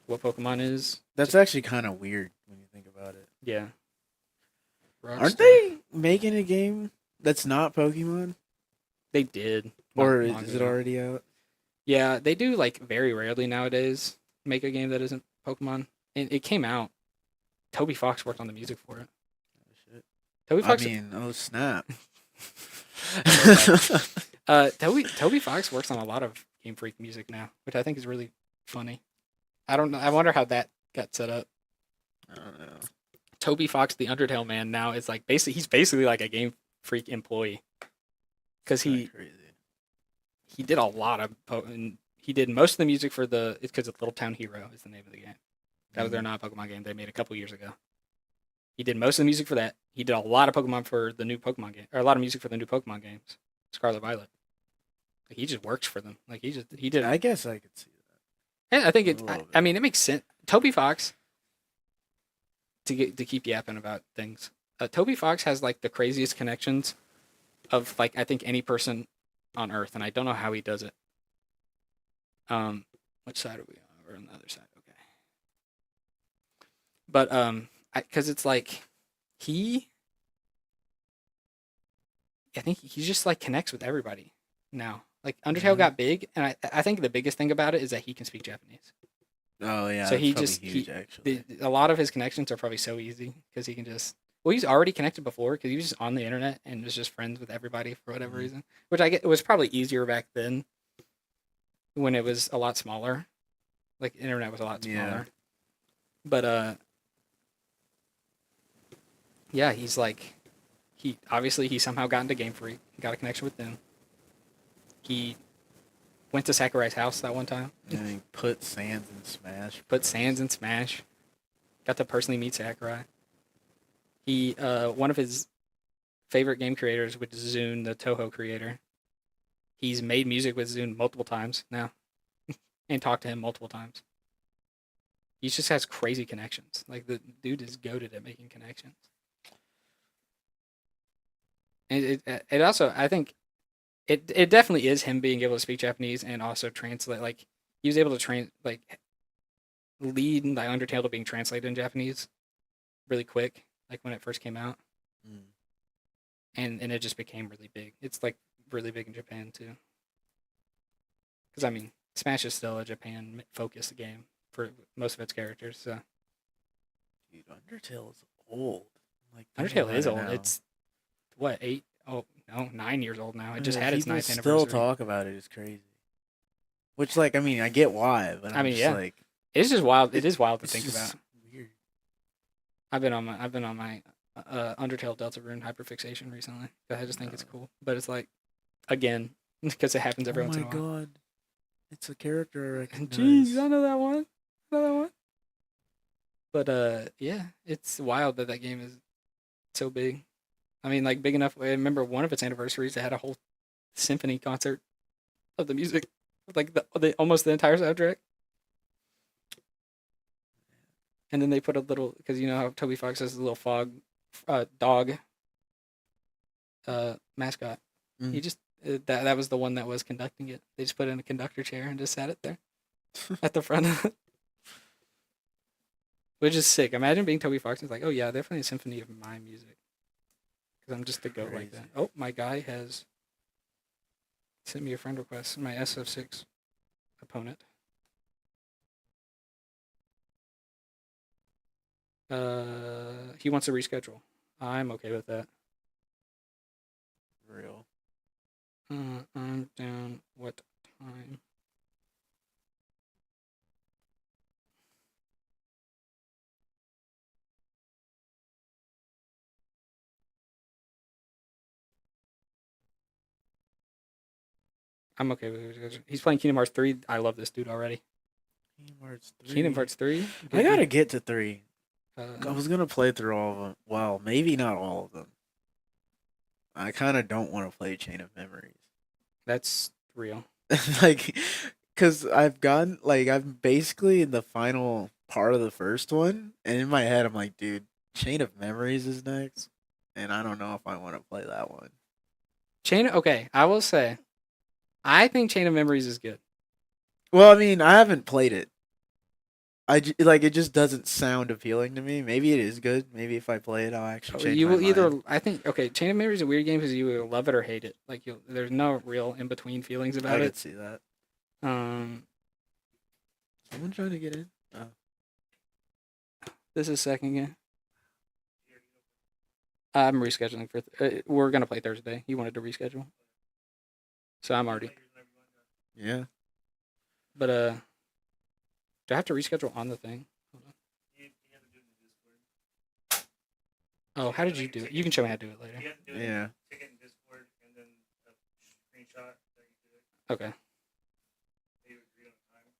what Pokemon is. That's actually kind of weird when you think about it. Yeah. Rockstar. Aren't they making a game that's not Pokemon? They did. not Or long is it ago. already out? Yeah, they do like very rarely nowadays make a game that isn't Pokemon. And it came out. Toby Fox worked on the music for it. Oh, shit. Toby I Fox. mean, oh snap. Toby Fox works on a lot of Game Freak music now, which I think is really funny. I don't know. I wonder how that got set up. I don't know. Toby Fox, the Undertale man, now is like he's basically like a Game Freak employee because Kinda he crazy. did a lot of and he did most of the music for the it's because Little Town Hero is the name of the game. That was their non-Pokemon game they made a couple years ago. He did most of the music for that. He did a lot of Pokemon for the new Pokemon game, or a lot of music for the new Pokemon games, Scarlet Violet. Like he just works for them. Like he did. I guess I could see that. And I think a it's. little I bit. mean, it makes sense. Toby Fox. To keep yapping about things, Toby Fox has like the craziest connections of like I think any person on Earth, and I don't know how he does it. Which side are we on? We're on the other side. Okay. But because it's like I think he just like connects with everybody now. Like Undertale Mhm. got big, and I think the biggest thing about it is that he can speak Japanese. Oh yeah. So that's he probably just huge actually. a lot of his connections are probably so easy because he can just well he's already connected before because he was just on the internet and was just friends with everybody for whatever Mhm. reason, which I get it was probably easier back then when it was a lot smaller, like the internet was a lot Yeah. smaller. But yeah, he's like he somehow got into Game Freak, got a connection with them. He went to Sakurai's house that one time, And he put Sands in Smash. put Bros. Sans in Smash, got to personally meet Sakurai. He one of his favorite game creators, which is Zune, the Toho creator. He's made music with Zune multiple times now, and talked to him multiple times. He just has crazy connections. Like the dude is goated at making connections. And it also I think it definitely is him being able to speak Japanese and also translate. Like he was able to lead the Undertale to being translated in Japanese really quick, like when it first came out. Mm. And it just became really big. It's like really big in Japan too. Because I mean, Smash is still a Japan focused game for most of its characters. So Dude, Undertale is old. Like Undertale is old. Now. It's what 8? Oh no, 9 years old now. It just Yeah, had its people 9th still anniversary. talk about it. It's crazy. Which, like, I mean, I get why, but I'm just yeah. like, It's just wild. It is wild to it's think just about. weird. I've been on my Undertale Deltarune hyperfixation recently. I just think it's cool. But it's like again because it happens every Oh once my in a while. god, it's a character I recognize. Jeez, I know that one. But yeah, it's wild that game is so big. I mean, like big enough. I remember one of its anniversaries. It had a whole symphony concert of the music, like the almost the entire soundtrack. And then they put a little because you know how Toby Fox has a little dog mascot. Mm. He just that was the one that was conducting it. They just put it in a conductor chair and just sat it there at the front of it. Which is sick. Imagine being Toby Fox and it's like, oh yeah, definitely a symphony of my music. Because I'm just the goat like that. Crazy. Oh, my guy has sent me a friend request. My SF6 opponent. He wants to reschedule. I'm okay with that. Real. I'm down. What time? I'm okay with it. He's playing Kingdom Hearts 3. I love this dude already. Kingdom Hearts 3? I gotta get to 3. I Uh, was gonna play through all of them. Well, maybe not all of them. I kind of don't want to play Chain of Memories. that's real. Like, cause I'm basically in the final part of the first one, and in my head I'm like, dude, Chain of Memories is next, and I don't know if I want to play that one. Okay, I will say, I think Chain of Memories is good. Well, I mean, I haven't played it. like it just doesn't sound appealing to me. Maybe it is good. Maybe if I play it, I'll actually change You my will either. mind. I think. Okay, Chain of Memory is a weird game because you either love it or hate it. Like there's no real in between feelings I about could it. see that. Someone trying to get in. Oh. This is second game. I'm rescheduling for. We're gonna play Thursday. He wanted to reschedule, so I'm already. Yeah. But do I have to reschedule on the thing? Hold on. Oh, how did you do it? You can show me how to do it later. You have to do it Yeah. ticket in Discord and then a screenshot that you do it. Okay. You agree on the time.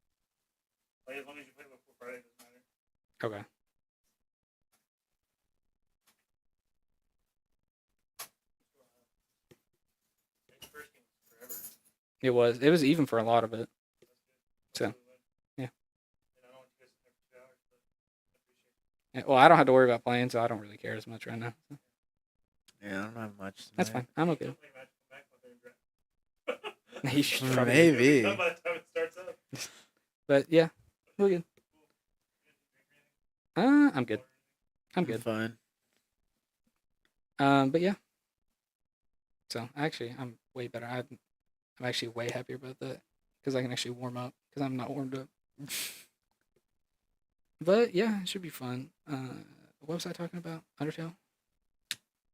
Like as long as you play before Friday, it doesn't matter. Okay. The first game was forever. It was. It was even for a lot of it. So, yeah. And I don't want you guys to there for 2 hours, but I appreciate it. Yeah, well, I don't have to worry about playing, so I don't really care as much right now. Yeah, I don't have much. That's tonight. fine. I'm okay. Still play Magic back when they're in draft. You should Mm, probably. maybe. By the time it starts up. But yeah, we're good. I'm good. I'm good. Fine. But yeah. So actually, I'm way better. I'm actually way happier about that because I can actually warm up because I'm not warmed up. But yeah, it should be fun. What was I talking about? Undertale?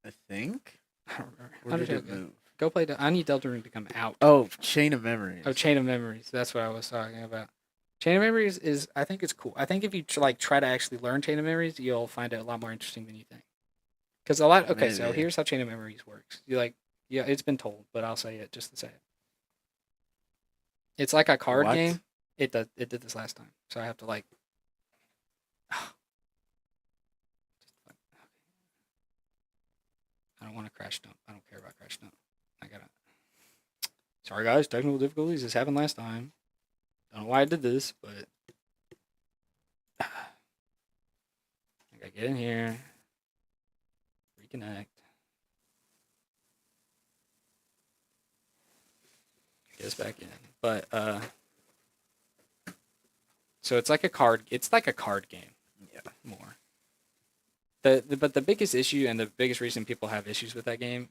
I think. I don't remember. Where did Undertale. it move? Go play. I need Delta Ring to come out. Oh, Chain of Memories. Oh, Chain of Memories. That's what I was talking about. Chain of Memories is, I think it's cool. I think if you try to actually learn Chain of Memories, you'll find it a lot more interesting than you think. Because a lot. Okay, so Maybe. here's how Chain of Memories works. Yeah, it's been told, but I'll say it just to say it. It's like a card What? game. It did this last time, so I have to like. I don't want to crash dump. I don't care about crash dump. I gotta. Sorry guys, technical difficulties. This happened last time. Don't know why I did this, but I gotta get in here. Reconnect. Get us back in. But so it's like a card game. Yeah. More. But the biggest issue and the biggest reason people have issues with that game,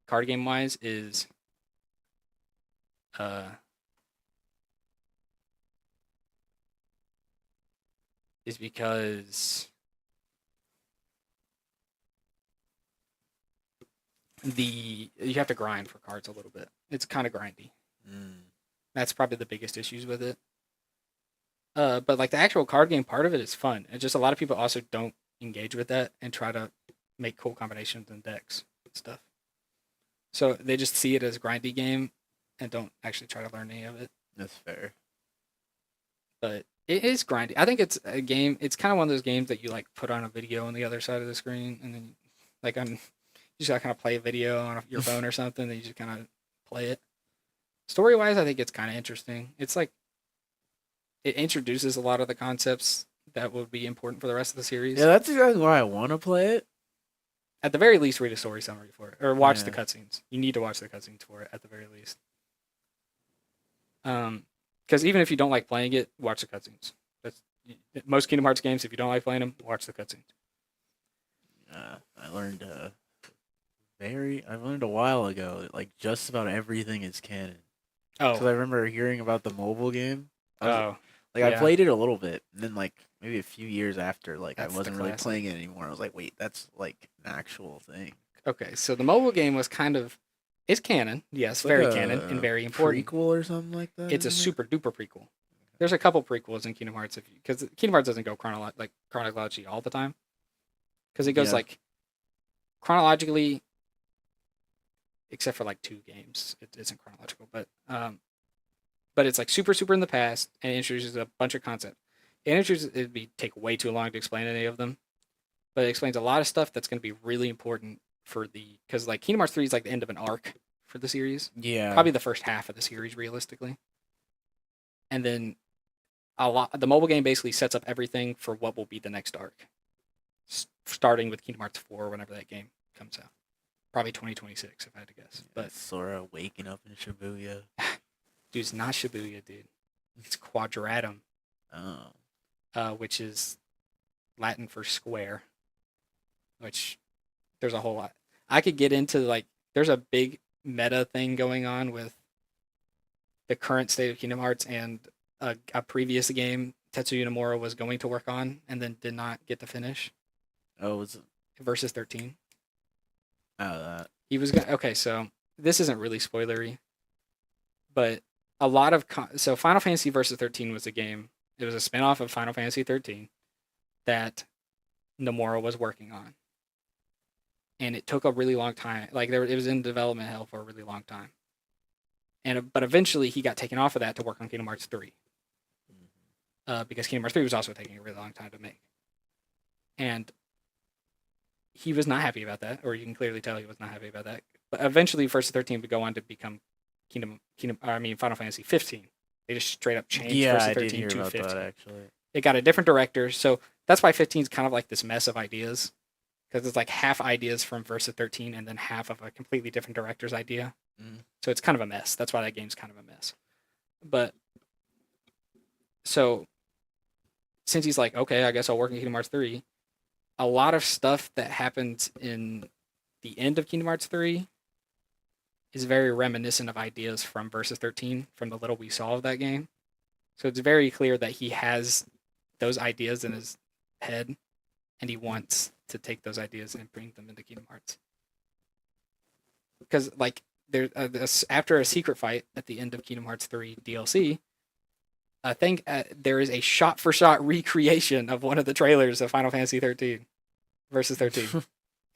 card game wise, is because you have to grind for cards a little bit. It's kind of grindy. That's probably the biggest issues with it. But like the actual card game part of it is fun. It's just a lot of people also don't engage with that and try to make cool combinations and decks and stuff. So they just see it as a grindy game and don't actually try to learn any of it. That's fair. But it is grindy. I think it's a game. It's kind of one of those games that you like put on a video on the other side of the screen, and then like you just gotta kind of play a video on your phone or something. And you just kind of play it. Story wise, I think it's kind of interesting. It's like it introduces a lot of the concepts that would be important for the rest of the series. Yeah, that's exactly why I want to play it. At the very least, read a story summary for it, or watch the Yeah. cutscenes. You need to watch the cutscenes for it at the very least. Because even if you don't like playing it, watch the cutscenes. That's most Kingdom Hearts games. If you don't like playing them, watch the cutscenes. I learned I learned a while ago that like just about everything is canon. Because I Oh, remember hearing about the mobile game. I yeah. played it a little bit, and then like maybe a few years after, like That's I the wasn't really classic. playing it anymore. I was like, wait, that's like an actual thing. Okay, so the mobile game was kind of it's canon, yes, It's very like canon a and very important. Prequel or something like that. It's a isn't it? super duper prequel. There's a couple prequels in Kingdom Hearts because Kingdom Hearts doesn't go chronologically all the time. Because it goes Yeah. like chronologically, except for like 2 games, it isn't chronological. But it's like super in the past and it introduces a bunch of concepts. It'd take way too long to explain any of them, but it explains a lot of stuff that's going to be really important for because like Kingdom Hearts 3 is like the end of an arc for the series. Yeah. Probably the first half of the series realistically. And then the mobile game basically sets up everything for what will be the next arc. Starting with Kingdom Hearts 4 whenever that game comes out. Probably 2026 if I had to guess. But Sora waking up in Shibuya. dude, it's not Shibuya, dude. It's Quadratum. Oh. which is Latin for square, which there's a whole lot. I could get into like there's a big meta thing going on with the current state of Kingdom Hearts and a previous game Tetsuya Nomura was going to work on and then did not get to finish. Oh, was it? Versus 13. That. He was gonna. Okay, so this isn't really spoilery, but a lot of so Final Fantasy Versus 13 was a game. It was a spinoff of Final Fantasy 13 that Nomura was working on, and it took a really long time. Like it was in development hell for a really long time, but eventually he got taken off of that to work on Kingdom Hearts 3, because Kingdom Hearts 3 was also taking a really long time to make, and he was not happy about that, or you can clearly tell he was not happy about that. But eventually, Versus 13 would go on to become Final Fantasy 15. They just straight up changed Versus 13 to 15. That, actually. It got a different director, so that's why 15 is kind of like this mess of ideas, because it's like half ideas from Versus 13 and then half of a completely different director's idea. So it's kind of a mess. That's why that game's kind of a mess. But so since he's like, okay, I guess I'll work in Kingdom Hearts 3. A lot of stuff that happens in the end of Kingdom Hearts 3 is very reminiscent of ideas from Versus 13, from the little we saw of that game. So it's very clear that he has those ideas in his head, and he wants to take those ideas and bring them into Kingdom Hearts. Because, like, after a secret fight at the end of Kingdom Hearts 3 DLC, I think there is a shot-for-shot recreation of one of the trailers of Final Fantasy 13 Versus 13.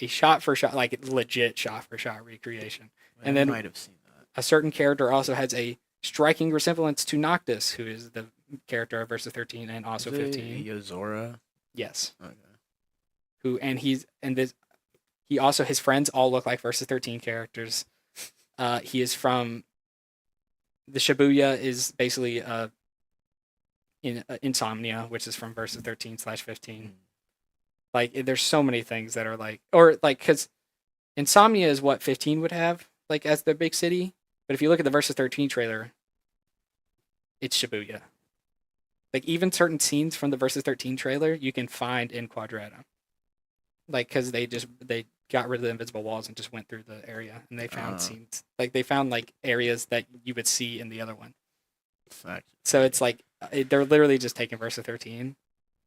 A shot-for-shot, like legit shot-for-shot recreation. And then might have seen that. A certain character also has a striking resemblance to Noctis, who is the character of Versus 13 and also 15. Yozora? Yes. Okay. He also, his friends all look like Versus 13 characters. He is from, the Shibuya is basically Insomnia, which is from Versus 13/15. Like, there's so many things that are like, or like, because Insomnia is what 15 would have, like, as the big city. But if you look at the Versus 13 trailer, it's Shibuya. Like, even certain scenes from the Versus 13 trailer, you can find in Quadratum. Like, because they got rid of the invisible walls and just went through the area, and they found scenes. Like, they found, like, areas that you would see in the other one. So it's like, they're literally just taking Versus 13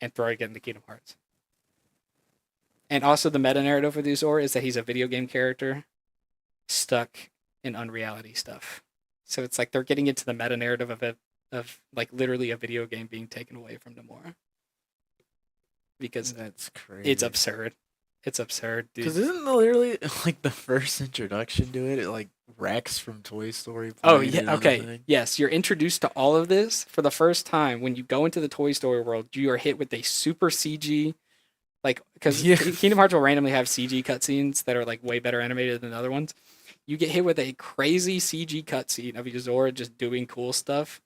and throwing it into Kingdom Hearts. And also the meta-narrative with Uzor is that he's a video game character stuck in unreality stuff. So it's like they're getting into the meta-narrative of like literally a video game being taken away from Nomura. Because that's crazy. It's absurd. It's absurd, dude. Because isn't literally like the first introduction to it like Rex from Toy Story? Oh yeah, okay. Yes, you're introduced to all of this for the first time when you go into the Toy Story world. You are hit with a super CG, like, because Kingdom Hearts will randomly have CG cutscenes that are like way better animated than other ones. You get hit with a crazy CG cutscene of Yozora just doing cool stuff,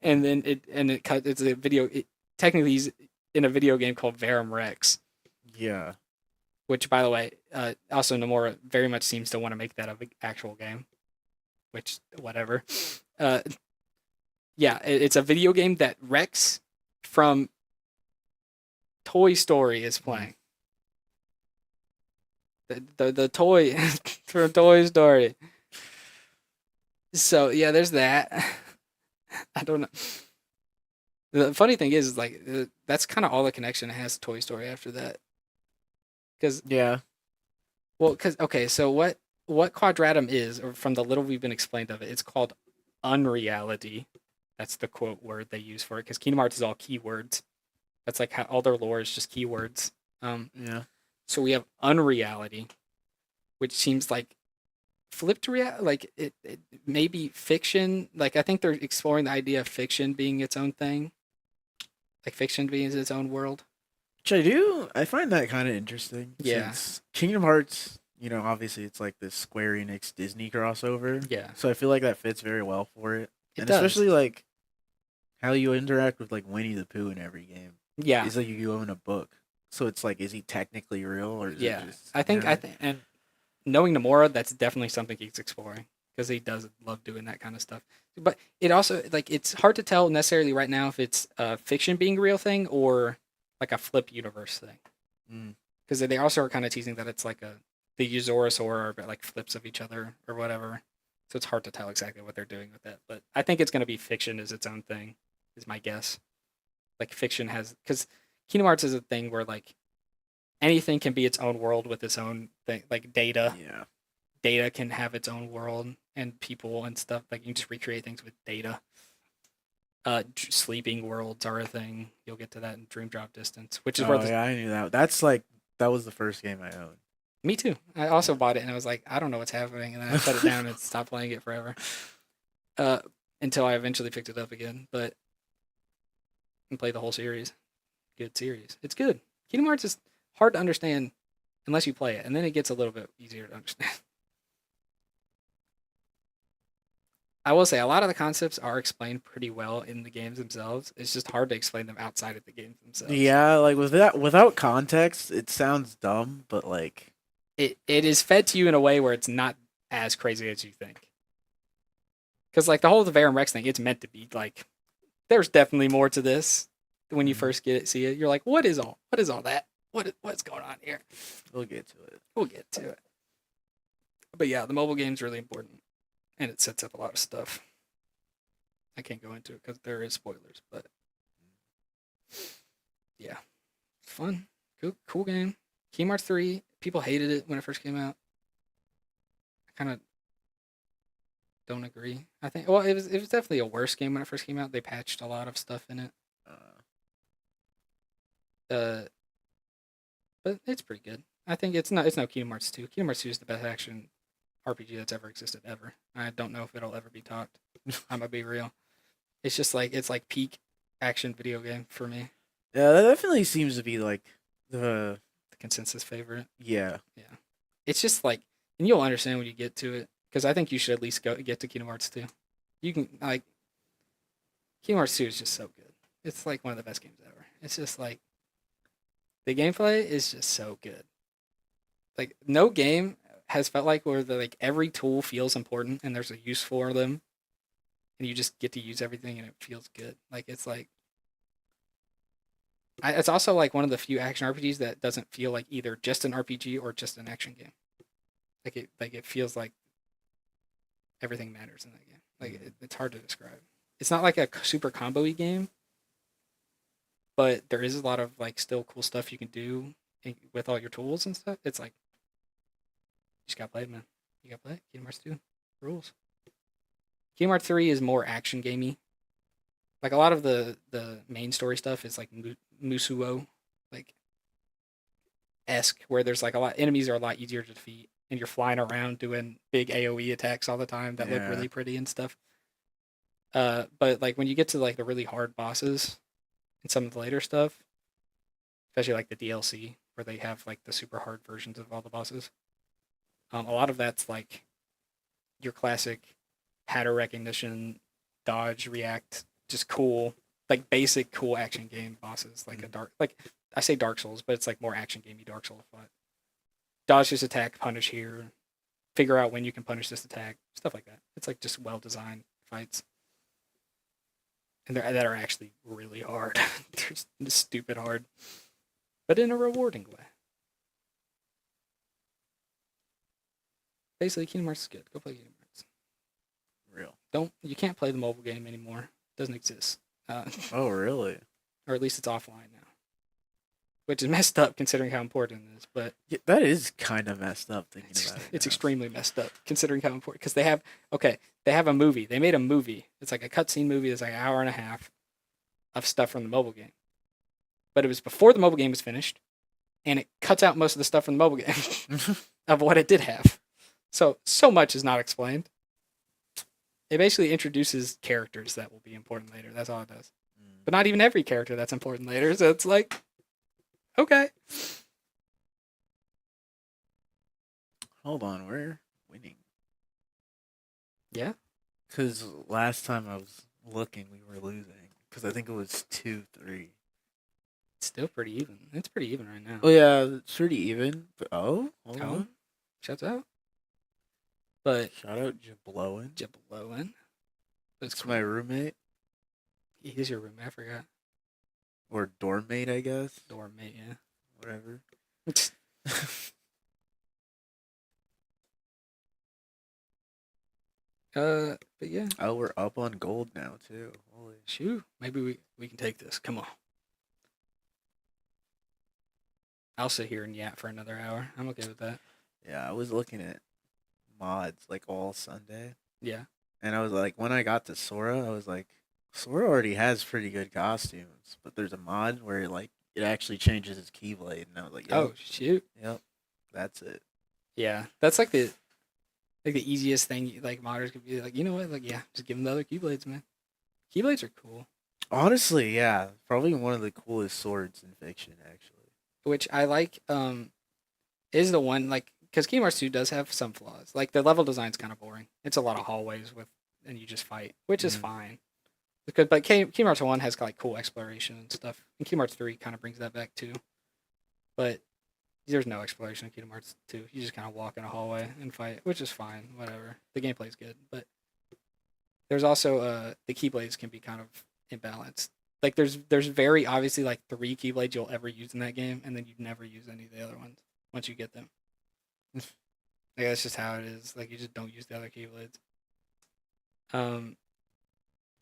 and then it's a video. Technically, he's in a video game called Verum Rex. Yeah. Which, by the way, also Nomura very much seems to want to make that an actual game. Which, whatever. Yeah, it's a video game that Rex from Toy Story is playing. The toy from Toy Story. So, yeah, there's that. I don't know. The funny thing is like, that's kind of all the connection it has to Toy Story after that. Okay, so what Quadratum is, or from the little we've been explained of it, it's called unreality. That's the quote word they use for it, because Kingdom Hearts is all keywords. That's like how all their lore is just keywords. Yeah. So we have unreality, which seems like flipped reality. Like it may be fiction. Like I think they're exploring the idea of fiction being its own thing. Like fiction being its own world. Which I find that kind of interesting. Yeah. Since Kingdom Hearts, obviously it's like this Square Enix Disney crossover. Yeah. So I feel like that fits very well for it. It and does. Especially like how you interact with like Winnie the Pooh in every game. Yeah. It's like you own a book. So it's like, is he technically real or is it just... I think, and knowing Nomura, that's definitely something he's exploring. because he does love doing that kind of stuff. But it also like it's hard to tell necessarily right now if it's fiction being a real thing or like a flip universe thing. Mm. Because they also are kind of teasing that it's like the Usaurus are like flips of each other or whatever. So it's hard to tell exactly what they're doing with that. But I think it's going to be fiction as its own thing, is my guess. Like fiction has, because Kingdom Hearts is a thing where like anything can be its own world with its own thing. Like data can have its own world and people and stuff. Like you can just recreate things with data. Sleeping worlds are a thing. You'll get to that in Dream Drop Distance, which is where I knew that. That's like that was the first game I owned. Me too. I also bought it and I was like, I don't know what's happening, and then I put it down and stopped playing it forever. Until I eventually picked it up again, but and played the whole series. Good series. It's good. Kingdom Hearts is hard to understand unless you play it, and then it gets a little bit easier to understand. I will say a lot of the concepts are explained pretty well in the games themselves. It's just hard to explain them outside of the games themselves. Yeah, like without context, it sounds dumb, but like it is fed to you in a way where it's not as crazy as you think. Because like the whole Varum Rex thing, it's meant to be like there's definitely more to this. When you first see it, you're like, what is all that? What's going on here? we'll get to it. We'll get to it. But yeah, the mobile game's really important. And it sets up a lot of stuff. I can't go into it because there is spoilers, but yeah, fun, cool game. Kingdom Hearts 3, people hated it when it first came out. I kind of don't agree. I think it was definitely a worse game when it first came out. They patched a lot of stuff in it. But it's pretty good. I think it's no Kingdom Hearts 2. Kingdom Hearts 2 is the best action RPG that's ever existed ever. I don't know if it'll ever be topped. I'm gonna be real. It's just like it's like peak action video game for me. Yeah, that definitely seems to be like the consensus favorite. Yeah. It's just like, and you'll understand when you get to it, because I think you should at least get to Kingdom Hearts 2. You can like Kingdom Hearts 2 is just so good. It's like one of the best games ever. It's just like the gameplay is just so good. Like no game has felt like where like every tool feels important and there's a use for them, and you just get to use everything and it feels good. Like it's like it's also like one of the few action RPGs that doesn't feel like either just an RPG or just an action game. Like it feels like everything matters in that game. Like it's hard to describe. It's not like a super combo-y game, but there is a lot of like still cool stuff you can do with all your tools and stuff. It's like you just gotta play it, man. You gotta play it. Kingdom Hearts 2 rules. Kingdom Hearts 3 is more action gamey. Like a lot of the main story stuff is like Musuo, like esque, where there's like a lot enemies are a lot easier to defeat, and you're flying around doing big AOE attacks all the time that look really pretty and stuff. But like when you get to like the really hard bosses and some of the later stuff, especially like the DLC where they have like the super hard versions of all the bosses, a lot of that's like your classic pattern recognition, dodge, react, just cool, like basic cool action game bosses, like I say Dark Souls, but it's like more action gamey Dark Souls. But dodge this attack, punish here, figure out when you can punish this attack, stuff like that. It's like just well designed fights, and that are actually really hard. They're just stupid hard, but in a rewarding way. Basically, Kingdom Hearts is good. Go play Kingdom Hearts. Real. You can't play the mobile game anymore. It doesn't exist. Oh, really? Or at least it's offline now, which is messed up considering how important it is. But Yeah, that is kind of messed up thinking about it. It's extremely messed up considering how important. Because they have a movie. They made a movie. It's like a cutscene movie. It's like an hour and a half of stuff from the mobile game. But it was before the mobile game was finished, and it cuts out most of the stuff from the mobile game of what it did have. So much is not explained. It basically introduces characters that will be important later. That's all it does. But not even every character that's important later. So it's like, okay. Hold on, we're winning. Yeah? Because last time I was looking, we were losing. Because I think it was 2-3. It's still pretty even. It's pretty even right now. Oh, yeah, it's pretty even. But, hold on. Shouts out. But Shout out Jabloin. Jabloin. That's my roommate He's your roommate. I forgot. or dorm mate, I guess. Dorm mate, yeah. Whatever. But yeah. Oh, we're up on gold now too. Holy. Shoot. Maybe we can take this. Come on. I'll sit here and yap for another hour. I'm okay with that. Yeah, I was looking at mods like all Sunday, Yeah. and I was like, when I got to Sora, I was like, Sora already has pretty good costumes, but there's a mod where like it actually changes its keyblade, and I was like, yep, Oh shoot. yep, that's it. Yeah. That's like the easiest thing. Like modders could be like, you know what? Like, yeah, just give them the other keyblades, man. Keyblades are cool. Honestly, yeah, probably one of the coolest swords in fiction, actually. Which I like. Is the one like because Kingdom Hearts 2 does have some flaws. Like the level design's kind of boring. It's a lot of hallways and you just fight, which is fine. Because but Kingdom Hearts 1 has like cool exploration and stuff, and Kingdom Hearts 3 kind of brings that back too. But there's no exploration in Kingdom Hearts 2. You just kind of walk in a hallway and fight, which is fine. Whatever. The gameplay's good, but there's also the keyblades can be kind of imbalanced. Like there's very obviously like 3 keyblades you'll ever use in that game, and then you never use any of the other ones once you get them. Like that's just how it is. Like you just don't use the other keyblades.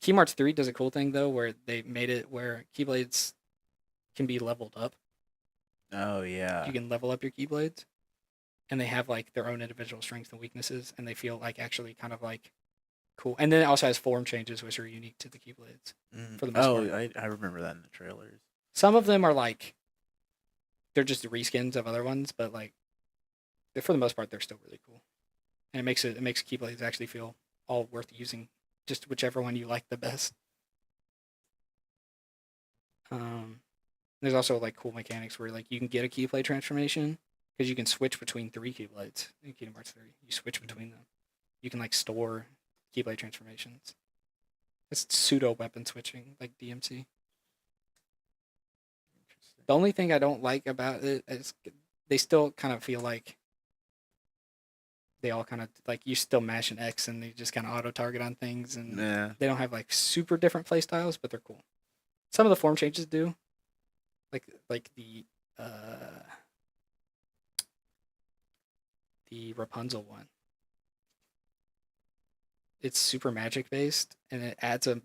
Kingdom Hearts 3 does a cool thing though, where they made it where keyblades can be leveled up. Oh yeah. You can level up your keyblades, and they have like their own individual strengths and weaknesses, and they feel like actually kind of like cool. And then it also has form changes, which are unique to the keyblades for the most part. I remember that in the trailers. Some of them are like they're just reskins of other ones, but like for the most part, they're still really cool, and it makes keyblades actually feel all worth using. Just whichever one you like the best. There's also like cool mechanics where like you can get a keyblade transformation because you can switch between 3 keyblades in Kingdom Hearts 3. You switch between them. You can like store keyblade transformations. It's pseudo weapon switching like DMC. The only thing I don't like about it is they still kind of feel like they all kind of like you still mash an X and they just kind of auto target on things, and they don't have like super different play styles, but they're cool. Some of the form changes do, like the Rapunzel one. It's super magic based, and it adds a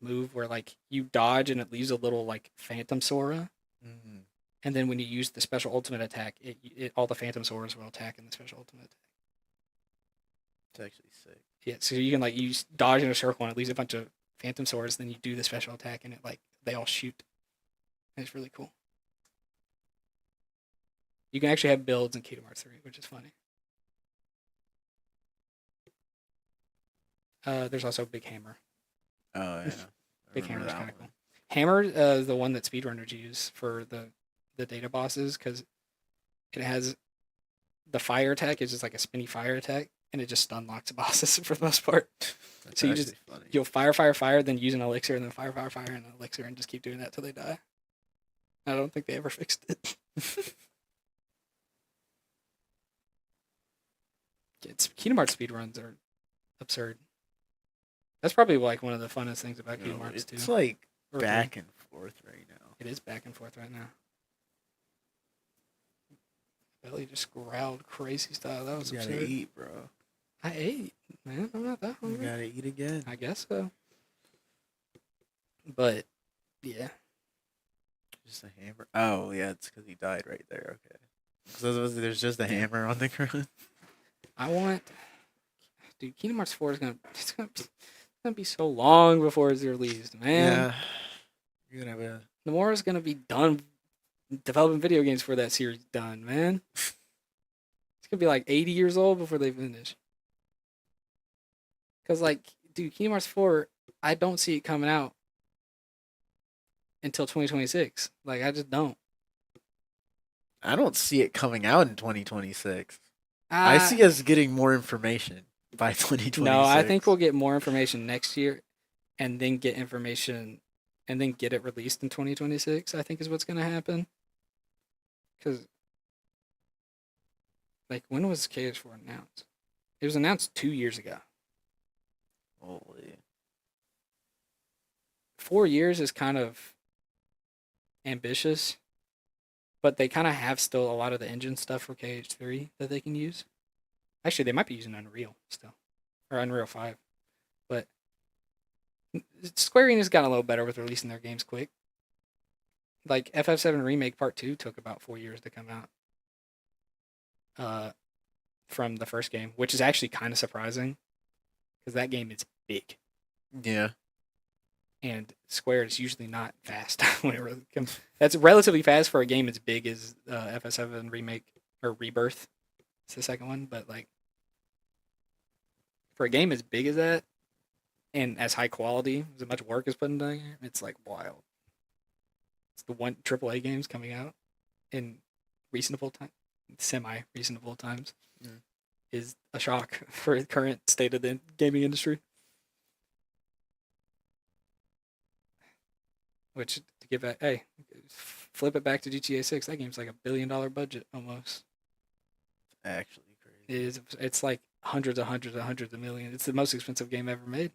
move where like you dodge and it leaves a little like Phantom Sora. Mm-hmm. And then when you use the special ultimate attack, it all the Phantom Soras will attack in the special ultimate attack. It's actually sick. Yeah, so you can like use dodge in a circle and it leaves a bunch of Phantom Soras, then you do the special attack and it like they all shoot. And it's really cool. You can actually have builds in Kingdom Hearts 3, which is funny. There's also Big Hammer. Oh yeah. Big Hammer's kind of cool. Hammer is the one that speedrunners use for the data bosses because it has the fire attack is just like a spinny fire attack, and it just stun locks bosses for the most part. That's So you'll fire, then use an elixir, and then fire, and an elixir, and just keep doing that till they die. I don't think they ever fixed it. Kingdom Hearts speedruns are absurd. That's probably like one of the funnest things about Kingdom Hearts 2. It's like Or back 3. and forth right now. It is back and forth right now. Belly just growled crazy style. That was You absurd. gotta eat, bro. I ate, man. I'm not that You hungry. gotta eat again. I guess so. But yeah, Just a hammer. Oh yeah, it's because he died right there. Okay. So there's just a hammer on the ground. I want. Dude, Kingdom Hearts 4 is gonna be so long before it's released, man. Yeah. You're gonna have a. Nomura's gonna be done developing video games for that series. Done, man. It's gonna be like 80 years old before they finish. Cause like, dude, Kingdom Hearts 4, I don't see it coming out until 2026. Like, I just don't. I don't see it coming out in 2026. I see us getting more information by 2026. No, I think we'll get more information next year, and then get information, and then get it released in 2026. I think is what's gonna happen. Cause, like, when was KS4 announced? It was announced 2 years ago. Holy. 4 years is kind of ambitious, but they kind of have still a lot of the engine stuff for KH3 that they can use. Actually, they might be using Unreal still, or Unreal 5. But Square Enix got a little better with releasing their games quick. Like FF7 Remake Part 2 took about 4 years to come out. From the first game, which is actually kind of surprising because that game is big. Yeah. And Square is usually not fast when it really comes. That's relatively fast for a game as big as FF7 Remake or Rebirth. It's the second one, but like for a game as big as that and as high quality, as much work is put into it, it's like wild. It's the one AAA games coming out in reasonable time, semi-reasonable times, is a shock for the current state of the gaming industry. Which, to give back, hey, flip it back to GTA 6. That game's like $1 billion budget almost. Actually crazy. It is. It's like hundreds of millions. It's the most expensive game ever made.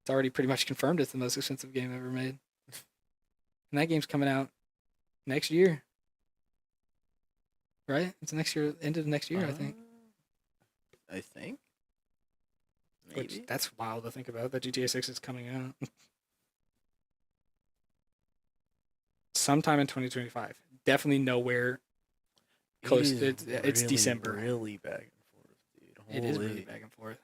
It's already pretty much confirmed it's the most expensive game ever made. And that game's coming out next year. Right? It's next year, end of next year, I think. I think. Maybe. Which, that's wild to think about, that GTA 6 is coming out. Sometime in 2025. Definitely nowhere close. It's really, December. Really back and forth, dude. Holy. It is really back and forth.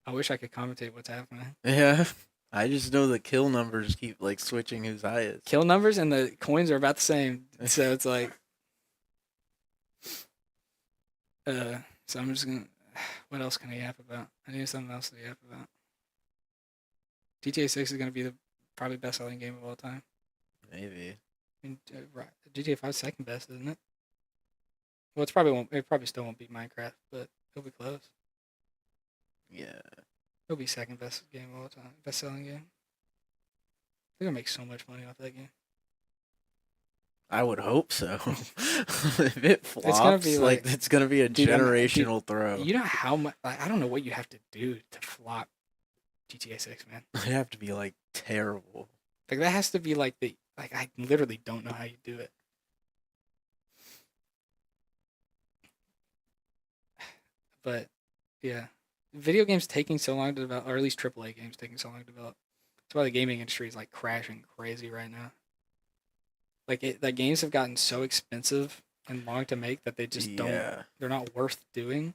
I wish I could commentate what's happening. Yeah. I just know the kill numbers keep like switching who's highest. Kill numbers and the coins are about the same. So it's like so I'm just gonna what else can I yap about? I need something else to yap about. GTA 6 is gonna be the probably best selling game of all time. Maybe. And, right. GTA 5 is second best, isn't it? Well, it probably still won't beat Minecraft, but it'll be close. Yeah. It'll be second best game of all time. Best selling game. They're gonna make so much money off that game. I would hope so. If it flops, It's gonna be like- it's gonna be a Dude, generational throw. You know how much? Like, I don't know what you have to do to flop GTA 6, man. It'd have to be like terrible. Like that has to be like I literally don't know how you do it. But yeah, video games taking so long to develop, or at least AAA games taking so long to develop. That's why the gaming industry is like crashing crazy right now. Like the games have gotten so expensive and long to make that they just don't. They're not worth doing.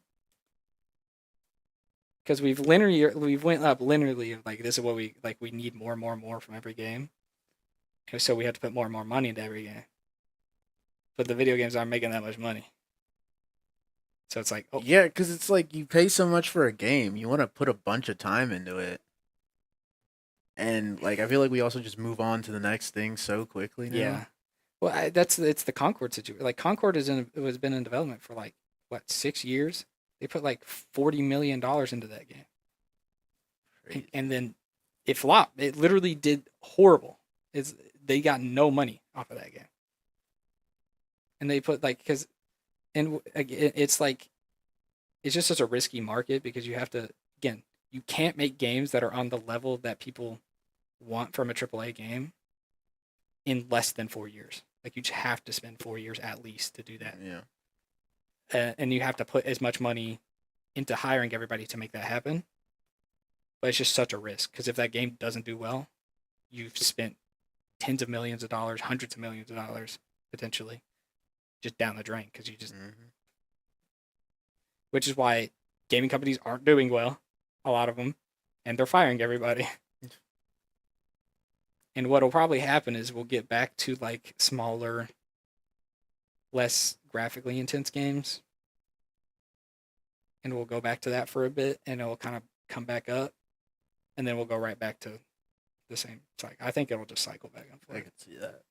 Because we've went up linearly of like this is what we like. We need more and more and more from every game, and so we have to put more and more money into every game. But the video games aren't making that much money. So it's like, oh Yeah, because it's like you pay so much for a game, you want to put a bunch of time into it, and like I feel like we also just move on to the next thing so quickly now. yeah. Well, it's the Concord situation. Like Concord has been in development for like what 6 years. They put like $40 million into that game, and then it flopped. It literally did horrible. They got no money off of that game, and they put like it's like it's just such a risky market because you have to you can't make games that are on the level that people want from a AAA game in less than 4 years. Like you just have to spend 4 years at least to do that. Yeah. And you have to put as much money into hiring everybody to make that happen. But it's just such a risk because if that game doesn't do well, you've spent tens of millions of dollars, hundreds of millions of dollars potentially just down the drain because you just. Which is why gaming companies aren't doing well, a lot of them, and they're firing everybody. And what'll probably happen is we'll get back to like smaller, less graphically intense games. And we'll go back to that for a bit and it'll kind of come back up. And then we'll go right back to the same cycle. I think it'll just cycle back and forth. I could see that.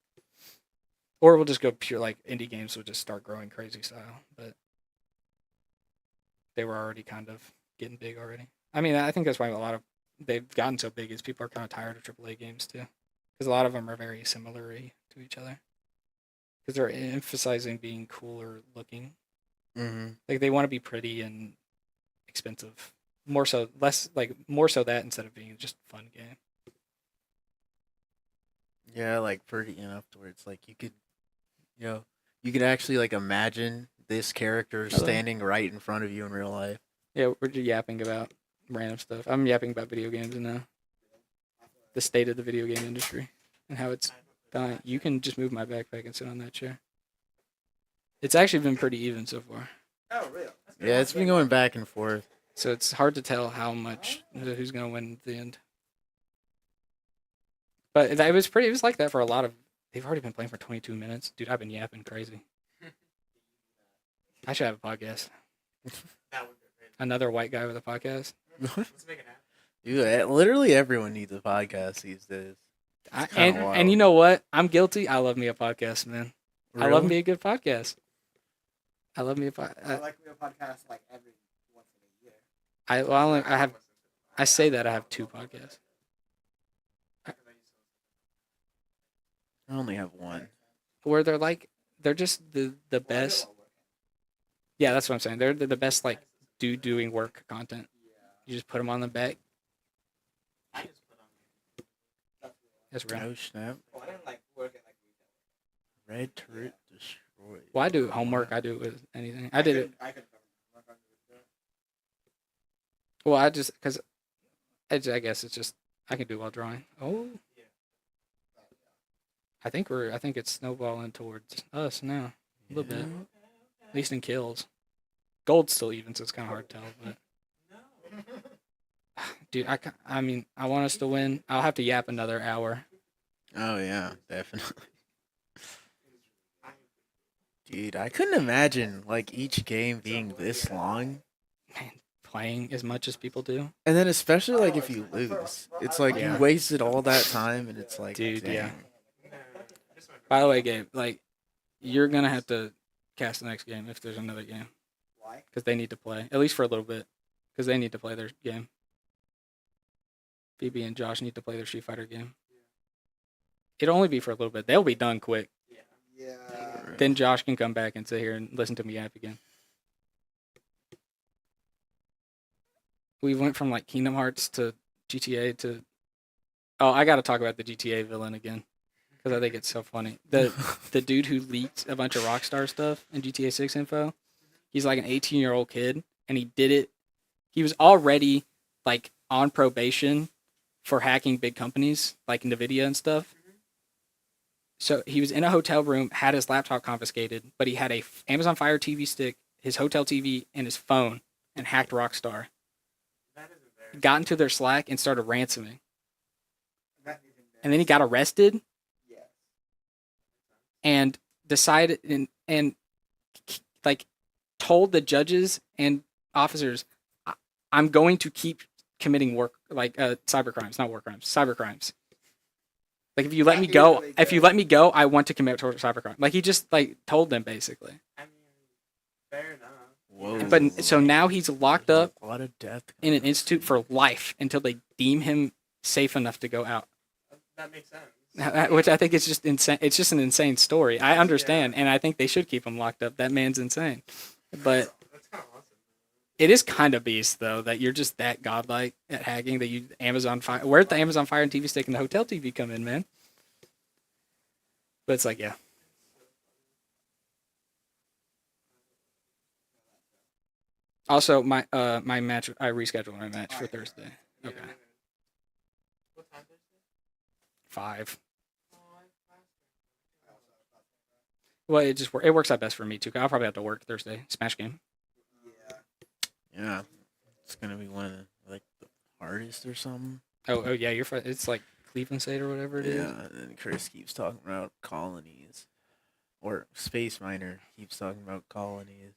Or we'll just go pure like indie games will just start growing crazy style. But they were already kind of getting big already. I mean, I think that's why they've gotten so big is people are kind of tired of AAA games too. Because a lot of them are very similar to each other. Because they're emphasizing being cooler looking Mm-hmm. Like they want to be pretty and expensive. More so, less like more so that instead of being just a fun game. Yeah, like pretty enough to where it's like you could actually like imagine this character Hello. standing right in front of you in real life. Yeah, we're just yapping about random stuff. I'm yapping about video games now. The state of the video game industry and how it's dying. You can just move my backpack and sit on that chair. It's actually been pretty even so far. Oh, really? Yeah, it's been going back and forth. So it's hard to tell how much who's gonna win at the end. But it was pretty. It was like that for a lot of. They've already been playing for 22 minutes, dude. I've been yapping crazy. I should have a podcast. That would be great. Another white guy with a podcast. Let's make it happen. Dude, literally everyone needs a podcast these days. kinda wild. And you know what? I'm guilty. I love me a podcast, man. I love Really? me a good podcast. I love me a I podcast. like me a podcast like every once in a year. I say that I have 2 podcasts. I only have one. Where they're just the best. Yeah, that's what I'm saying. They're the best like doing work content. You just put them on the back. I just put on. That's real. Oh snap! Oh, I don't like work at like retail. Red turret destroyed. Well, I do homework. I do it with anything. I did it. I could work on it. Well, I just because I guess it's just I can do while drawing. Oh, I think it's snowballing towards us now a little bit. At least in kills. Gold's still even, so it's kind of hard to tell. But dude, I mean, I want us to win. I'll have to yap another hour. Oh yeah, definitely. Dude, I couldn't imagine like each game being this long. Man, playing as much as people do. And then especially like if you lose, it's like Yeah. you wasted all that time, and it's like, Dude, dang. yeah. By the way, Gabe, like you're gonna have to cast the next game if there's another game Why? because they need to play at least for a little bit because they need to play their game. BB and Josh need to play their Street Fighter game. It'll only be for a little bit. They'll be done quick. Yeah. Then Josh can come back and sit here and listen to me yap again. We went from like Kingdom Hearts to GTA to. Oh, I got to talk about the GTA villain again because I think it's so funny. The dude who leaked a bunch of Rockstar stuff in GTA 6 info, he's like an 18-year-old kid, and he did it. He was already like on probation for hacking big companies like NVIDIA and stuff. So he was in a hotel room, had his laptop confiscated, but he had a Amazon Fire TV stick, his hotel TV, and his phone, and hacked Rockstar. Got into their Slack and started ransoming. And then he got arrested Yes. and decided and like told the judges and officers, I'm going to keep committing cyber crimes, not war crimes, cyber crimes. Like if you let me go, I want to commit cyber crime. Like he just like told them basically. I mean, fair enough. Whoa. But so now he's locked up A lot of death in an institute for life until they deem him safe enough to go out. That makes sense. Which I think is just insane. It's just an insane story. I understand, and I think they should keep him locked up. That man's insane. But That's kind of awesome. it is kind of beast though that you're just that godlike at hacking that you Amazon Fire. Where'd the Amazon Fire and TV stick and the hotel TV come in, man? But it's like, yeah. Also, my match, I rescheduled my match for Thursday. Okay. What time is it? 5. Well, it works out best for me too. 'Cause I'll probably have to work Thursday. Smash game. Yeah. Yeah, it's gonna be one of the hardest or something. Oh yeah, it's like Cleveland State or whatever it is. Yeah, and then Chris keeps talking about colonies, or Space Miner keeps talking about colonies.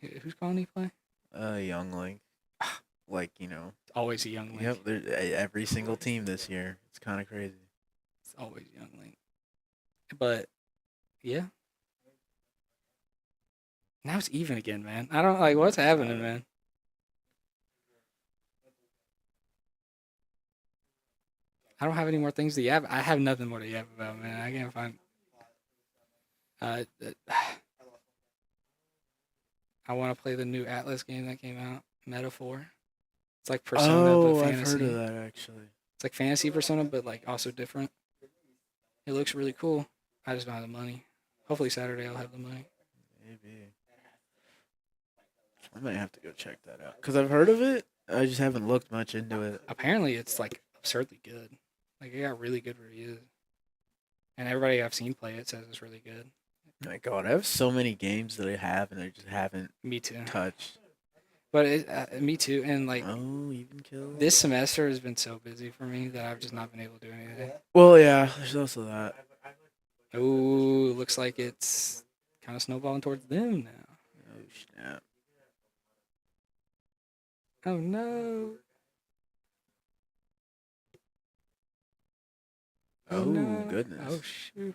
Who's calling he play? Young Link, like It's always a young Link. Yep, every single team this year. It's kind of crazy. It's always young Link. But yeah. Now it's even again, man. I don't like what's happening, man. I don't have any more things to yap. I have nothing more to yap about, man. I can't find. I want to play the new Atlas game that came out, Metaphor. It's like Persona, but I've fantasy. heard of that actually. It's like fantasy Persona, but like also different. It looks really cool. I just don't have the money. Hopefully Saturday I'll have the money. Maybe. I might have to go check that out because I've heard of it. I just haven't looked much into it. Apparently it's like absurdly good. Like it got really good reviews, and everybody I've seen play it says it's really good. My God, I have so many games that I have and I just haven't Me too. touched. But me too. And like Oh, even kill. this semester has been so busy for me that I've just not been able to do anything. Well, yeah, there's also that. Oh, looks like it's kind of snowballing towards them now. Oh snap! Oh no. Oh, no. goodness! Oh shoot.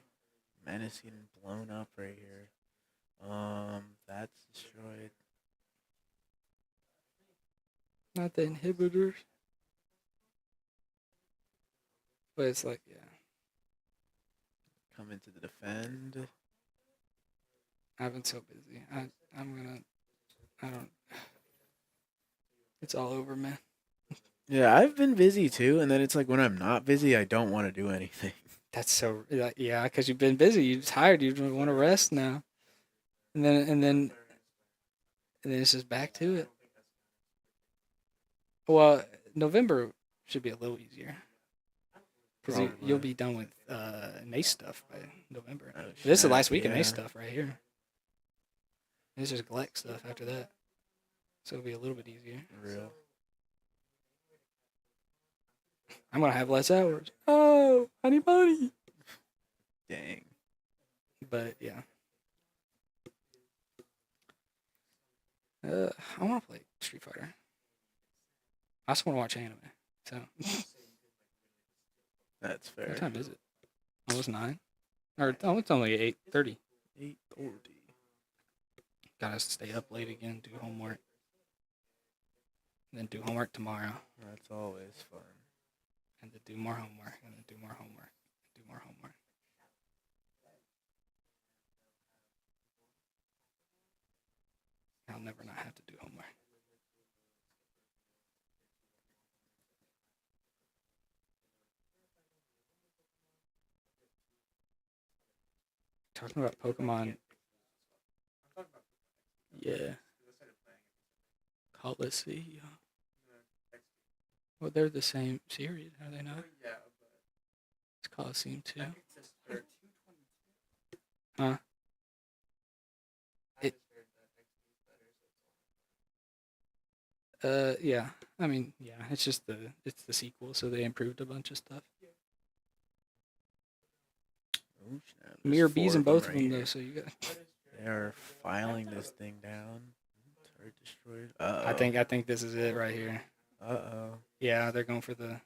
Menace getting blown up right here. That's destroyed. Not the inhibitors. But it's like, yeah. Coming to the defend. I've been so busy. I don't. It's all over, man. Yeah, I've been busy too, and then it's like when I'm not busy, I don't want to do anything. That's so, yeah, because you've been busy. You're tired. You want to rest now. And then it's just back to it. Well, November should be a little easier. Because you'll be done with NACE stuff by November. Oh, This is the shit, last week of NACE yeah. stuff right here. It's just Gleck stuff after that. So it'll be a little bit easier. Real. I'm going to have less hours. Oh, I need money. Dang. But, yeah. I want to play Street Fighter. I also want to watch anime. So, That's fair. what time is it? Almost 9? Or, oh, it's only 8:30. 8:40. Gotta stay up late again, do homework. And then do homework tomorrow. That's always fun. And then do more homework. And then do more homework. Do more homework. I'll never not have to do homework. Talking about Pokemon. Yeah. Coliseum. Well, they're the same series, are they not? It's Coliseum too. Huh? Yeah. I mean, yeah. It's just it's the sequel, so they improved a bunch of stuff. Oh, snap. There's Mirror 4 bees in both of right them, here. though, so you got. They are filing this thing down. Turret destroyed. I think this is it right here. Uh-oh. Yeah, they're going for the.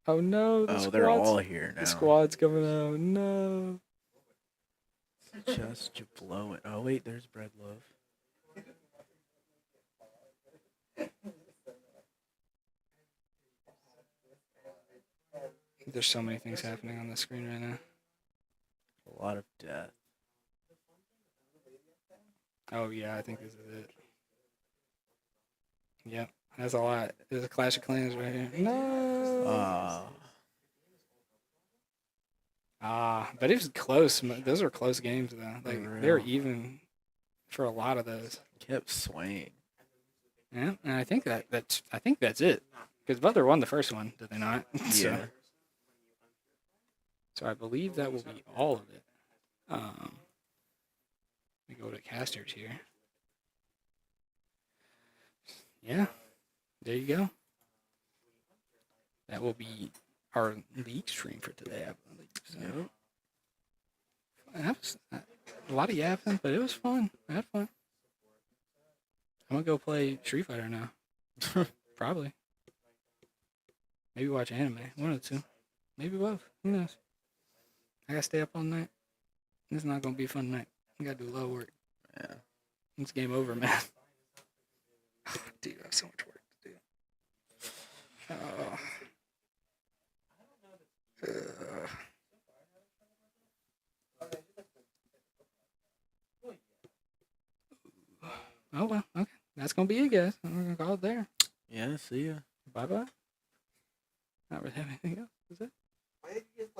Oh no! They're all here now. The squad's coming out. No. Just to blow it. Oh, wait, there's Bread Love. There's so many things happening on the screen right now. A lot of death. Oh yeah, I think this is it. Yep, that's a lot. There's a Clash of Clans right here. No. But it was close. Those were close games though. Like they were even for a lot of those. Kept swaying. Yeah, and I think that's it. Because Butler won the first one, did they not? Yeah. So I believe that will be all of it. We go to casters here. Yeah, there you go. That will be our league stream for today, I believe. So. Yep. That was a lot of yapping, but it was fun. I had fun. I'm gonna go play Street Fighter now. Probably. Maybe watch anime. One of the two. Maybe both. Who knows? I gotta stay up all night. This is not gonna be a fun night. I gotta do a lot of work. Yeah. It's game over, man. Dude, I have so much work to do. Oh well, okay. That's gonna be it, guys. We're gonna call it there. Yeah, see ya. Bye bye. Not really have anything else. Is it? Why did you just